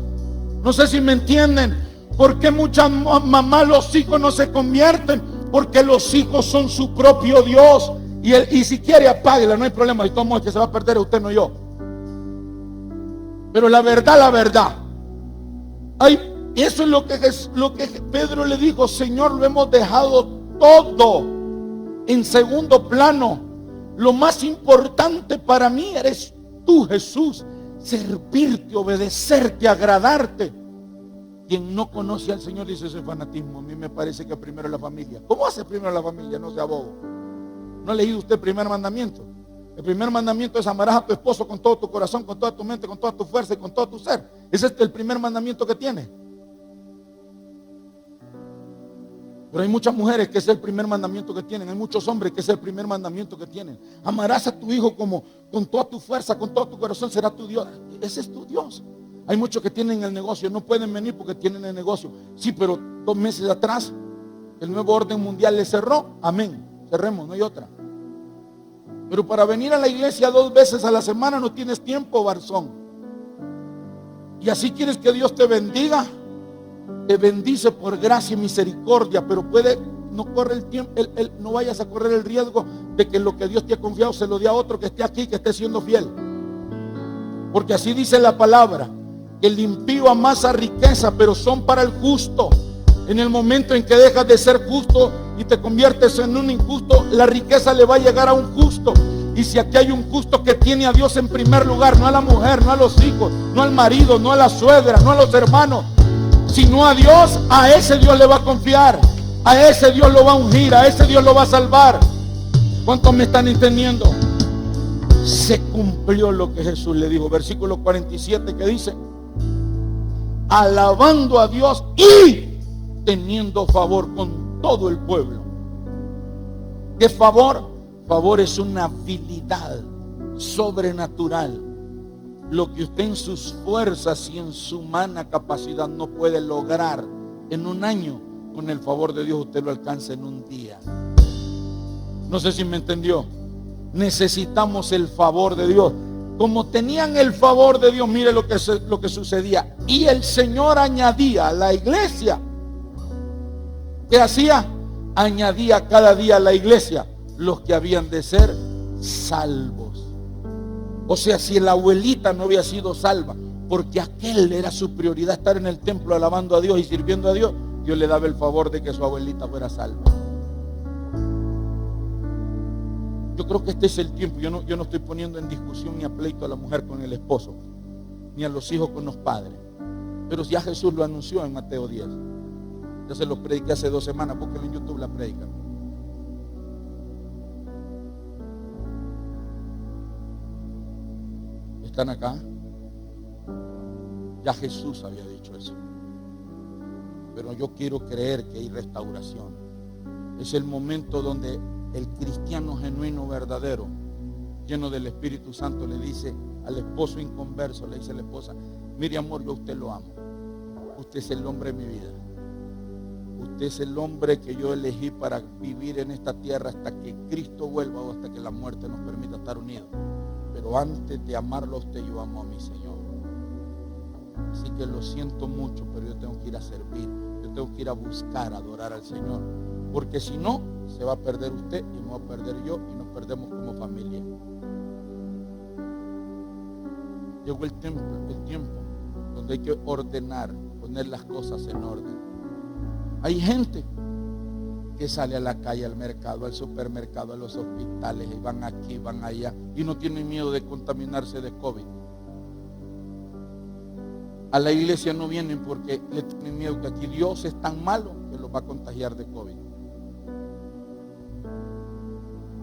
No sé si me entienden. ¿Por qué muchas mamás, los hijos no se convierten? Porque los hijos son su propio Dios. Y si quiere apáguela, no hay problema. Y todo modo que se va a perder usted, no yo. Pero la verdad. Eso es lo que Pedro le dijo: Señor, lo hemos dejado todo en segundo plano. Lo más importante para mí eres tú, Jesús. Servirte, obedecerte, agradarte. Quien no conoce al Señor dice: ese fanatismo. A mí me parece que primero la familia. ¿Cómo hace primero la familia? No sea bobo. ¿No ha leído usted el primer mandamiento? El primer mandamiento es: amarás a tu esposo con todo tu corazón, con toda tu mente, con toda tu fuerza y con todo tu ser. Ese es el primer mandamiento que tiene. Pero hay muchas mujeres que es el primer mandamiento que tienen. Hay muchos hombres que es el primer mandamiento que tienen. Amarás a tu hijo como con toda tu fuerza, con todo tu corazón, será tu Dios. Ese es tu Dios. Hay muchos que tienen el negocio, no pueden venir porque tienen el negocio. Sí, pero 2 meses atrás el nuevo orden mundial le cerró. Amén. Cerremos, no hay otra. Pero para venir a la iglesia 2 veces a la semana no tienes tiempo, barzón. Y así quieres que Dios te bendiga. Te bendice por gracia y misericordia, pero no corre el tiempo, no vayas a correr el riesgo de que lo que Dios te ha confiado se lo dé a otro que esté aquí, que esté siendo fiel. Porque así dice la palabra, que el impío amasa riqueza, pero son para el justo. En el momento en que dejas de ser justo y te conviertes en un injusto, la riqueza le va a llegar a un justo. Y si aquí hay un justo que tiene a Dios en primer lugar, no a la mujer, no a los hijos, no al marido, no a la suegra, no a los hermanos, sino a Dios, a ese Dios le va a confiar, a ese Dios lo va a ungir, a ese Dios lo va a salvar. ¿Cuántos me están entendiendo? Se cumplió lo que Jesús le dijo. Versículo 47 que dice, alabando a Dios y teniendo favor con todo el pueblo. ¿Qué favor? Favor es una habilidad sobrenatural. Lo que usted en sus fuerzas y en su humana capacidad no puede lograr en un año, con el favor de Dios usted lo alcanza en un día. No sé si me entendió. Necesitamos el favor de Dios. Como tenían el favor de Dios, mire lo que sucedía. Y el Señor añadía a la iglesia. ¿Qué hacía? Añadía cada día a la iglesia los que habían de ser salvos. O sea, si la abuelita no había sido salva, porque aquel era su prioridad, estar en el templo alabando a Dios y sirviendo a Dios, Dios le daba el favor de que su abuelita fuera salva. Yo creo que este es el tiempo. Yo no estoy poniendo en discusión ni a pleito a la mujer con el esposo, ni a los hijos con los padres. Pero ya Jesús lo anunció en Mateo 10. Ya se los prediqué hace 2 semanas, porque en YouTube la predican. ¿Están acá? Ya Jesús había dicho eso. Pero yo quiero creer que hay restauración. Es el momento donde el cristiano genuino, verdadero, lleno del Espíritu Santo, le dice al esposo inconverso, le dice a la esposa, mire amor, yo a usted lo amo. Usted es el hombre de mi vida. Usted es el hombre que yo elegí para vivir en esta tierra hasta que Cristo vuelva o hasta que la muerte nos permita estar unidos. Pero antes de amarlo a usted, yo amo a mi Señor. Así que lo siento mucho, pero yo tengo que ir a servir. Yo tengo que ir a buscar, a adorar al Señor. Porque si no, se va a perder usted y me voy a perder yo y nos perdemos como familia. Llegó el tiempo donde hay que ordenar, poner las cosas en orden. Hay gente que sale a la calle, al mercado, al supermercado, a los hospitales, y van aquí, van allá, y no tienen miedo de contaminarse de COVID. A la iglesia no vienen porque le tienen miedo que aquí Dios es tan malo que los va a contagiar de COVID.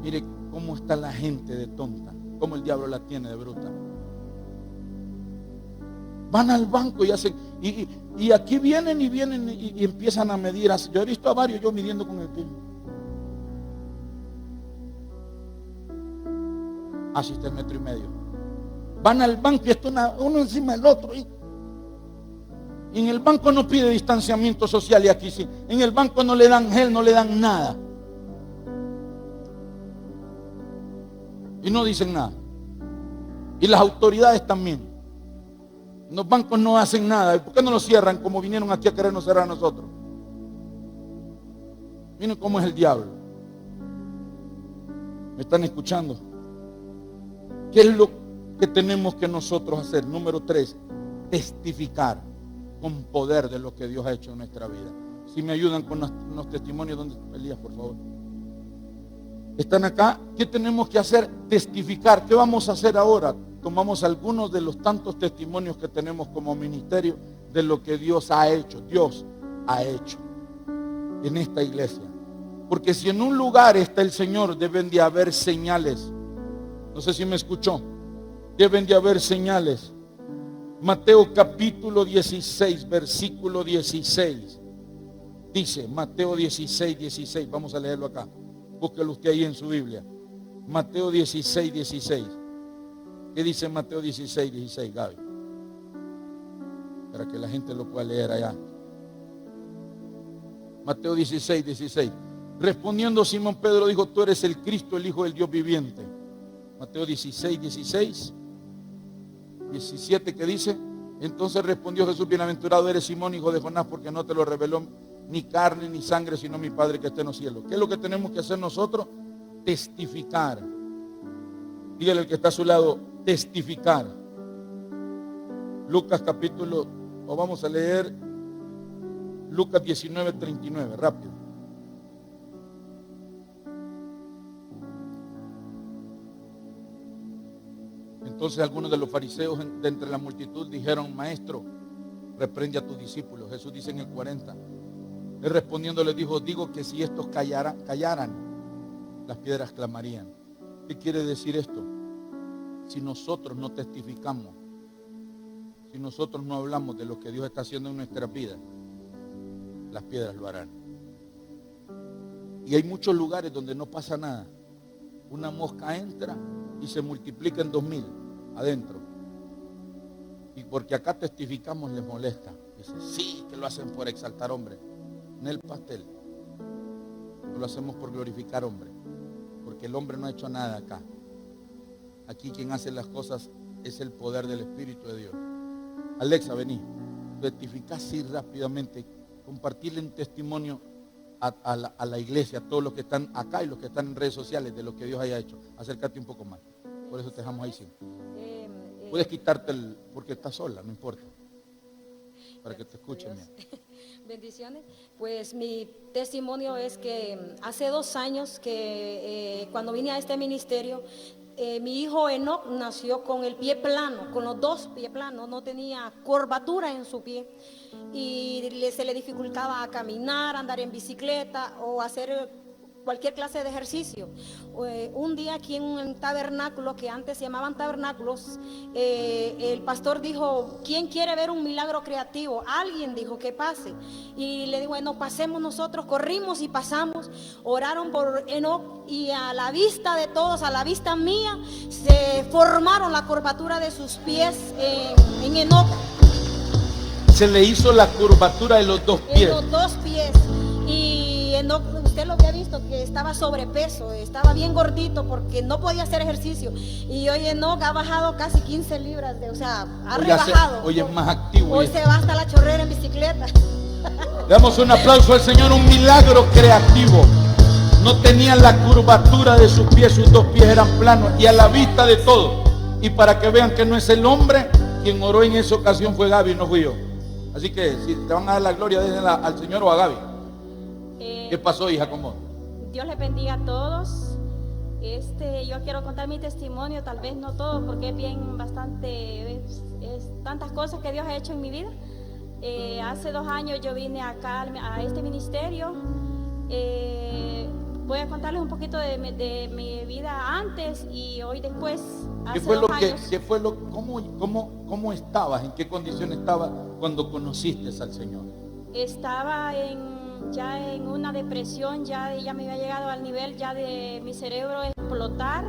Mire cómo está la gente de tonta, cómo el diablo la tiene de bruta. Van al banco y hacen, y aquí vienen y empiezan a medir. Yo he visto a varios yo midiendo con el pie. Así está el 1,5 metros. Van al banco y está uno encima del otro. Y en el banco no pide distanciamiento social, y aquí sí. En el banco no le dan gel, no le dan nada. Y no dicen nada. Y las autoridades también. Los bancos no hacen nada. ¿Y por qué no lo cierran como vinieron aquí a querernos cerrar a nosotros? Miren cómo es el diablo. ¿Me están escuchando? ¿Qué es lo que tenemos que nosotros hacer? Número 3, testificar con poder de lo que Dios ha hecho en nuestra vida. Si me ayudan con unos testimonios, ¿dónde Elías, por favor? ¿Están acá? ¿Qué tenemos que hacer? Testificar. ¿Qué vamos a hacer ahora? Tomamos algunos de los tantos testimonios que tenemos como ministerio de lo que Dios ha hecho. Dios ha hecho en esta iglesia. Porque si en un lugar está el Señor, deben de haber señales. No sé si me escuchó. Deben de haber señales. Mateo capítulo 16, versículo 16. Dice, Mateo 16, 16. Vamos a leerlo acá. Búsquelo usted ahí en su Biblia. Mateo 16, 16. ¿Qué dice Mateo 16, 16, Gaby? Para que la gente lo pueda leer allá. Mateo 16, 16. Respondiendo Simón Pedro dijo, tú eres el Cristo, el Hijo del Dios viviente. Mateo 16, 16. 17, ¿qué dice? Entonces respondió Jesús, bienaventurado eres Simón, hijo de Jonás, porque no te lo reveló ni carne ni sangre, sino mi Padre que está en los cielos. ¿Qué es lo que tenemos que hacer nosotros? testificar. Dígale al que está a su lado, testificar. Lucas capítulo, o vamos a leer Lucas 19:39, rápido. Entonces algunos de los fariseos de entre la multitud dijeron: Maestro, reprende a tus discípulos. Jesús dice en el 40. Él respondiendo les dijo: digo que si estos callaran, las piedras clamarían. ¿Qué quiere decir esto? Si nosotros no testificamos, si nosotros no hablamos de lo que Dios está haciendo en nuestra vida, las piedras lo harán. Y hay muchos lugares donde no pasa nada. Una mosca entra y se multiplica en 2000 adentro. Y porque acá testificamos les molesta. Dice, sí, que lo hacen por exaltar hombre. En el pastel. No lo hacemos por glorificar hombre. Porque el hombre no ha hecho nada acá. Aquí quien hace las cosas es el poder del Espíritu de Dios. Alexa, vení. Testifica así rápidamente. Compartirle un testimonio a la iglesia, a todos los que están acá y los que están en redes sociales de lo que Dios haya hecho. Acércate un poco más. Por eso te dejamos ahí siempre. Puedes quitarte porque estás sola, no importa. Para que te escuchen bien. Bendiciones. Pues mi testimonio es que hace 2 años que cuando vine a este ministerio, mi hijo Enoch nació con el pie plano, con los 2 pies planos, no tenía curvatura en su pie y se le dificultaba a caminar, andar en bicicleta o hacer cualquier clase de ejercicio. Un día aquí en un tabernáculo que antes se llamaban tabernáculos, el pastor dijo: ¿quién quiere ver un milagro creativo? Alguien dijo que pase. Y le digo: bueno, pasemos nosotros. Corrimos y pasamos. Oraron por Enoch y a la vista de todos, a la vista mía, se formaron la curvatura de sus pies en Enoch. Se le hizo la curvatura de los 2 pies. En los 2 pies. Y Enoch, usted lo había visto que estaba sobrepeso, estaba bien gordito porque no podía hacer ejercicio. Y hoy Enoch ha bajado casi 15 libras, ha rebajado. Hoy es más activo. Hoy se va hasta la chorrera en bicicleta. Le damos un aplauso al Señor, un milagro creativo. No tenían la curvatura de sus pies, sus 2 pies eran planos y a la vista de todos. Y para que vean que no es el hombre, quien oró en esa ocasión fue Gaby, no fui yo. Así que si te van a dar la gloria, déjenla al Señor o a Gaby. ¿Qué pasó, hija? ¿Cómo? Dios les bendiga a todos. Yo quiero contar mi testimonio, tal vez no todo, porque es bien bastante, es tantas cosas que Dios ha hecho en mi vida. Hace 2 años yo vine acá a este ministerio. Voy a contarles un poquito de mi vida antes y hoy después. ¿Cómo estabas? ¿En qué condición estabas cuando conociste al Señor? Estaba ya en una depresión, ya me había llegado al nivel ya de mi cerebro explotar.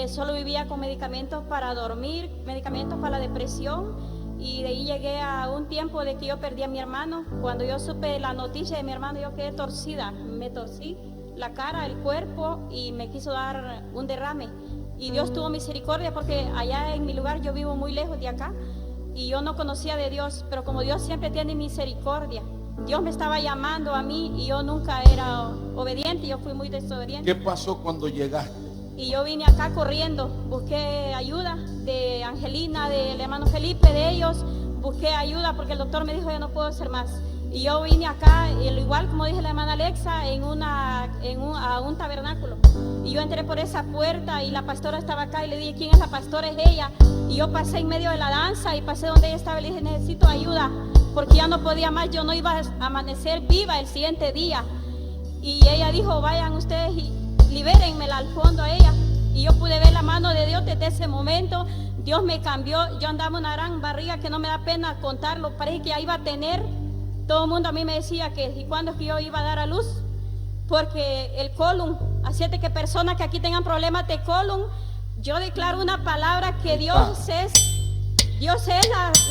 Solo vivía con medicamentos para dormir, medicamentos para la depresión, y de ahí llegué a un tiempo de que yo perdí a mi hermano. Cuando yo supe la noticia de mi hermano, yo quedé torcida, me torcí la cara, el cuerpo, y me quiso dar un derrame. Y Dios tuvo misericordia porque allá en mi lugar yo vivo muy lejos de acá y yo no conocía de Dios, pero como Dios siempre tiene misericordia, Dios me estaba llamando a mí y yo nunca era obediente, yo fui muy desobediente. ¿Qué pasó cuando llegaste? Y yo vine acá corriendo, busqué ayuda de Angelina, del hermano Felipe, de ellos, busqué ayuda porque el doctor me dijo: yo no puedo hacer más. Y yo vine acá, igual como dije la hermana Alexa, a un tabernáculo. Y yo entré por esa puerta y la pastora estaba acá y le dije: ¿quién es la pastora? Es ella. Y yo pasé en medio de la danza y pasé donde ella estaba y le dije: necesito ayuda, porque ya no podía más, yo no iba a amanecer viva el siguiente día. Y ella dijo: vayan ustedes y libérenmela al fondo a ella. Y yo pude ver la mano de Dios desde ese momento. Dios me cambió, yo andaba una gran barriga que no me da pena contarlo, parece que ya iba a tener. Todo el mundo a mí me decía que ¿y cuándo es que yo iba a dar a luz? Porque el colon, así es de que personas que aquí tengan problemas de colon, yo declaro una palabra que Dios es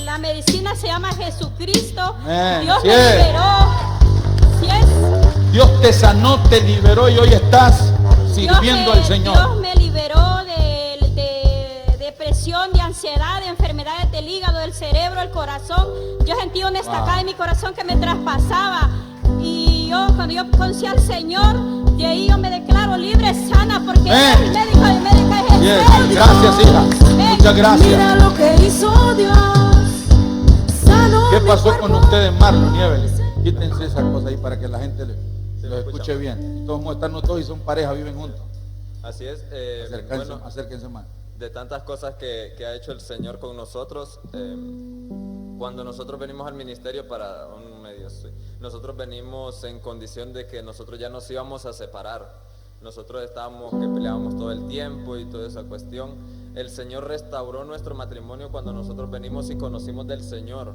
la medicina, se llama Jesucristo. Dios me liberó. ¿Sí es? Dios te sanó, te liberó y hoy estás sirviendo al Señor. Dios me liberó de depresión, de ansiedad, de enfermedades del hígado, del cerebro, del corazón. Yo sentí una estacada en mi corazón que me traspasaba. Y cuando yo conocí al Señor, De ahí yo me declaro libre, sana, porque Amén. el médico de médica es el Yes. Señor. Gracias, hija. Muchas gracias. Mira lo que hizo Dios. Sanó ¿Qué mi pasó cuerpo. con ustedes, Marlon y Evelyn? Quítense esa cosa ahí para que la gente los escuche bien. Todos están los dos y son pareja, viven juntos. Así es, bueno, Acérquense más. de tantas cosas que ha hecho el Señor con nosotros, cuando nosotros venimos al ministerio para un medio, sí, nosotros venimos en condición de que nosotros ya nos íbamos a separar. Nosotros estábamos que peleábamos todo el tiempo y toda esa cuestión. El Señor restauró nuestro matrimonio cuando nosotros venimos y conocimos del Señor.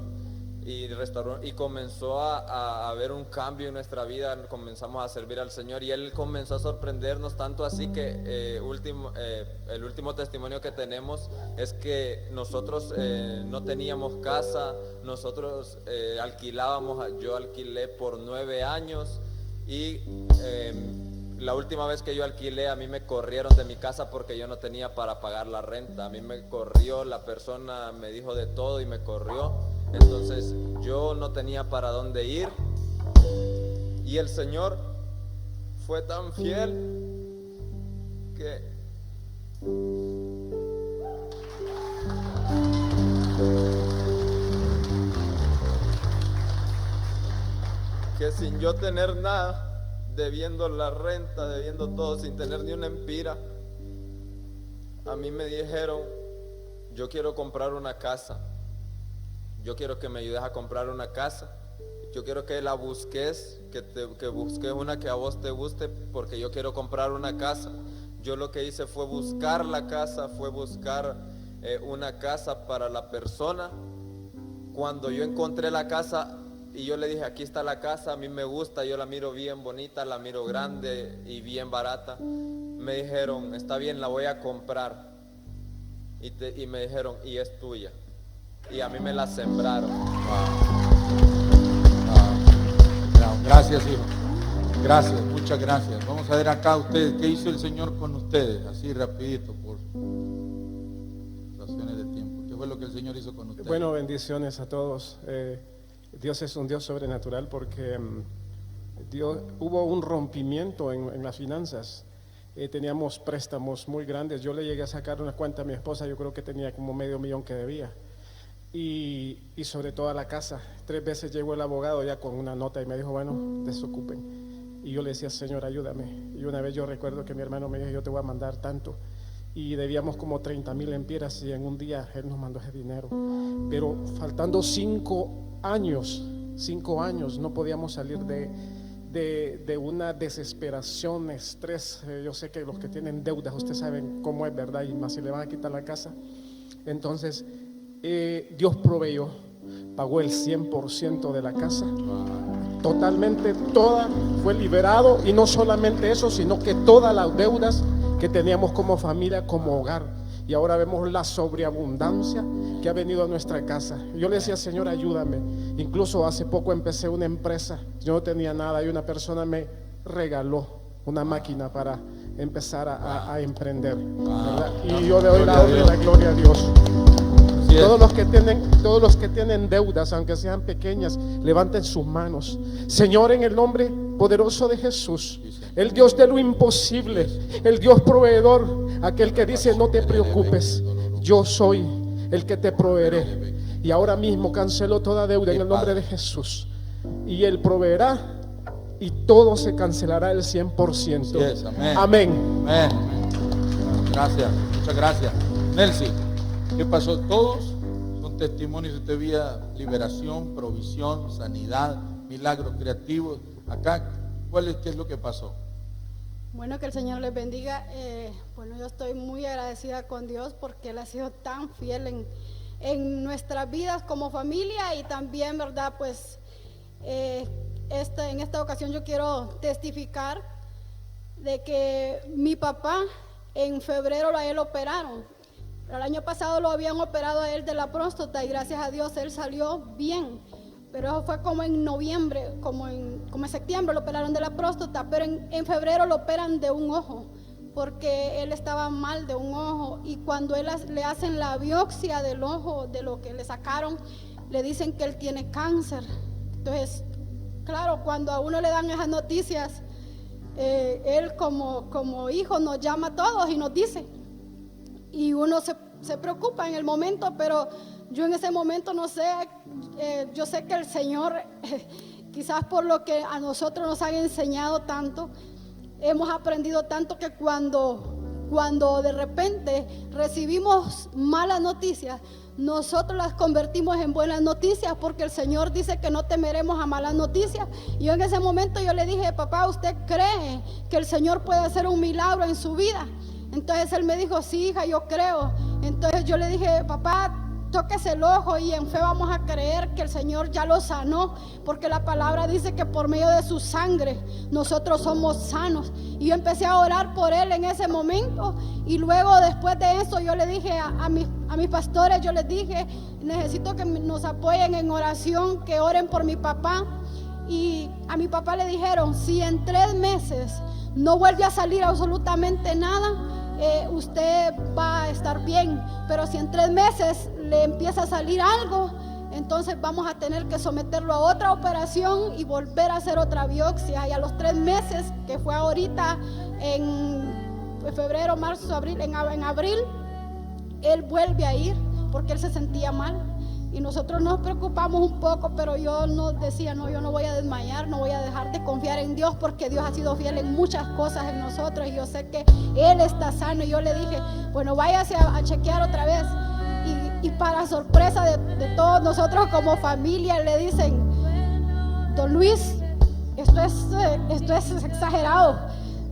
Y restauró y comenzó a haber un cambio en nuestra vida, comenzamos a servir al Señor y Él comenzó a sorprendernos tanto así que el último testimonio que tenemos es que nosotros no teníamos casa, nosotros alquilábamos, yo alquilé por 9 años y la última vez que yo alquilé a mí me corrieron de mi casa porque yo no tenía para pagar la renta, a mí me corrió, la persona me dijo de todo y me corrió. Entonces yo no tenía para dónde ir y el Señor fue tan fiel que sin yo tener nada, debiendo la renta, debiendo todo, sin tener ni una empira, a mí me dijeron, yo quiero comprar una casa. Yo quiero que me ayudes a comprar una casa. Yo quiero que la busques, que busques una que a vos te guste, porque yo quiero comprar una casa. Yo lo que hice fue buscar la casa, fue buscar una casa para la persona. Cuando yo encontré la casa y yo le dije, aquí está la casa, a mí me gusta, yo la miro bien bonita, la miro grande y bien barata. Me dijeron, está bien, la voy a comprar. Y me dijeron, y es tuya. Y a mí me la sembraron. Gracias, hijo. Gracias, muchas gracias. Vamos a ver acá ustedes, ¿qué hizo el Señor con ustedes? Así rapidito, por razones de tiempo. ¿Qué fue lo que el Señor hizo con ustedes? Bueno, bendiciones a todos. Dios es un Dios sobrenatural porque hubo un rompimiento en las finanzas. Teníamos préstamos muy grandes. Yo le llegué a sacar una cuenta a mi esposa, yo creo que tenía como $500,000 que debía. Y sobre toda la casa. 3 veces llegó el abogado ya con una nota y me dijo, bueno, desocupen. Y yo le decía, Señor, ayúdame. Y una vez yo recuerdo que mi hermano me dijo, yo te voy a mandar tanto. Y debíamos como 30,000 lempiras y en un día él nos mandó ese dinero. Pero faltando 5 años, no podíamos salir de una desesperación, estrés. Yo sé que los que tienen deudas, ustedes saben cómo es, ¿verdad? Y más si le van a quitar la casa. Entonces, Dios proveyó, pagó el 100% de la casa, totalmente toda, fue liberado. Y no solamente eso, sino que todas las deudas que teníamos como familia, como hogar. Y ahora vemos la sobreabundancia que ha venido a nuestra casa. Yo le decía, Señor, ayúdame. Incluso hace poco empecé una empresa, yo no tenía nada y una persona me regaló una máquina para empezar a emprender, ¿verdad? Y yo le doy la honra y la gloria a Dios. Todos los que tienen deudas, aunque sean pequeñas, levanten sus manos. Señor, en el nombre poderoso de Jesús, el Dios de lo imposible, el Dios proveedor, aquel que dice, no te preocupes, yo soy el que te proveeré. Y ahora mismo cancelo toda deuda en el nombre de Jesús. Y Él proveerá y todo se cancelará el 100%. Yes, amén. Amén. Amén. Gracias, muchas gracias. Nelcy, ¿qué pasó? Todos son testimonios. Usted veía liberación, provisión, sanidad, milagros creativos. Acá, ¿qué es lo que pasó? Bueno, que el Señor les bendiga. Bueno, yo estoy muy agradecida con Dios porque Él ha sido tan fiel en nuestras vidas como familia y también, ¿verdad? Pues en esta ocasión yo quiero testificar de que mi papá en febrero a él operaron. El año pasado lo habían operado a él de la próstata y gracias a Dios él salió bien. Pero eso fue como en noviembre, como en septiembre lo operaron de la próstata, pero en febrero lo operan de un ojo, porque él estaba mal de un ojo y cuando le hacen la biopsia del ojo, de lo que le sacaron, le dicen que él tiene cáncer. Entonces, claro, cuando a uno le dan esas noticias, Él como hijo nos llama a todos y nos dice, y uno se preocupa en el momento, pero yo en ese momento no sé, yo sé que el Señor, quizás por lo que a nosotros nos han enseñado tanto, hemos aprendido tanto que cuando de repente recibimos malas noticias, nosotros las convertimos en buenas noticias, porque el Señor dice que no temeremos a malas noticias. Y yo en ese momento yo le dije, papá, ¿usted cree que el Señor puede hacer un milagro en su vida? Entonces él me dijo, sí, hija, yo creo. Entonces yo le dije, papá, tóquese el ojo y en fe vamos a creer que el Señor ya lo sanó, porque la palabra dice que por medio de su sangre nosotros somos sanos. Y yo empecé a orar por él en ese momento, y luego después de eso yo le dije a mis pastores, yo les dije, necesito que nos apoyen en oración, que oren por mi papá. Y a mi papá le dijeron, si en 3 meses no vuelve a salir absolutamente nada, usted va a estar bien, pero si en 3 meses le empieza a salir algo, entonces vamos a tener que someterlo a otra operación y volver a hacer otra biopsia. Y a los 3 meses, que fue ahorita en febrero, marzo, abril, en abril, él vuelve a ir porque él se sentía mal. Y nosotros nos preocupamos un poco, pero yo no decía, no, yo no voy a desmayar, no voy a dejar de confiar en Dios, porque Dios ha sido fiel en muchas cosas en nosotros y yo sé que Él está sano. Y yo le dije, bueno, váyase a chequear otra vez. Y para sorpresa de todos nosotros como familia, le dicen, don Luis, esto es exagerado,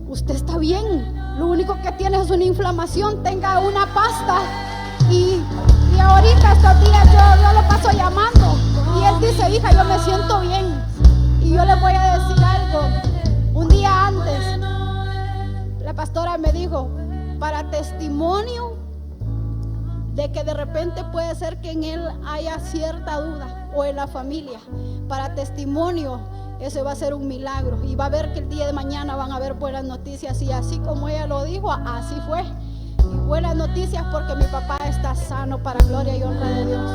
usted está bien, lo único que tiene es una inflamación, tenga una pasta. Y ahorita estos días yo lo paso llamando y él dice, hija, yo me siento bien. Y yo le voy a decir algo. Un día antes la pastora me dijo, para testimonio de que de repente puede ser que en él haya cierta duda, o en la familia, para testimonio, ese va a ser un milagro y va a ver que el día de mañana van a haber buenas noticias. Y así como ella lo dijo, así fue. Y buenas noticias porque mi papá está sano, para gloria y honra de Dios.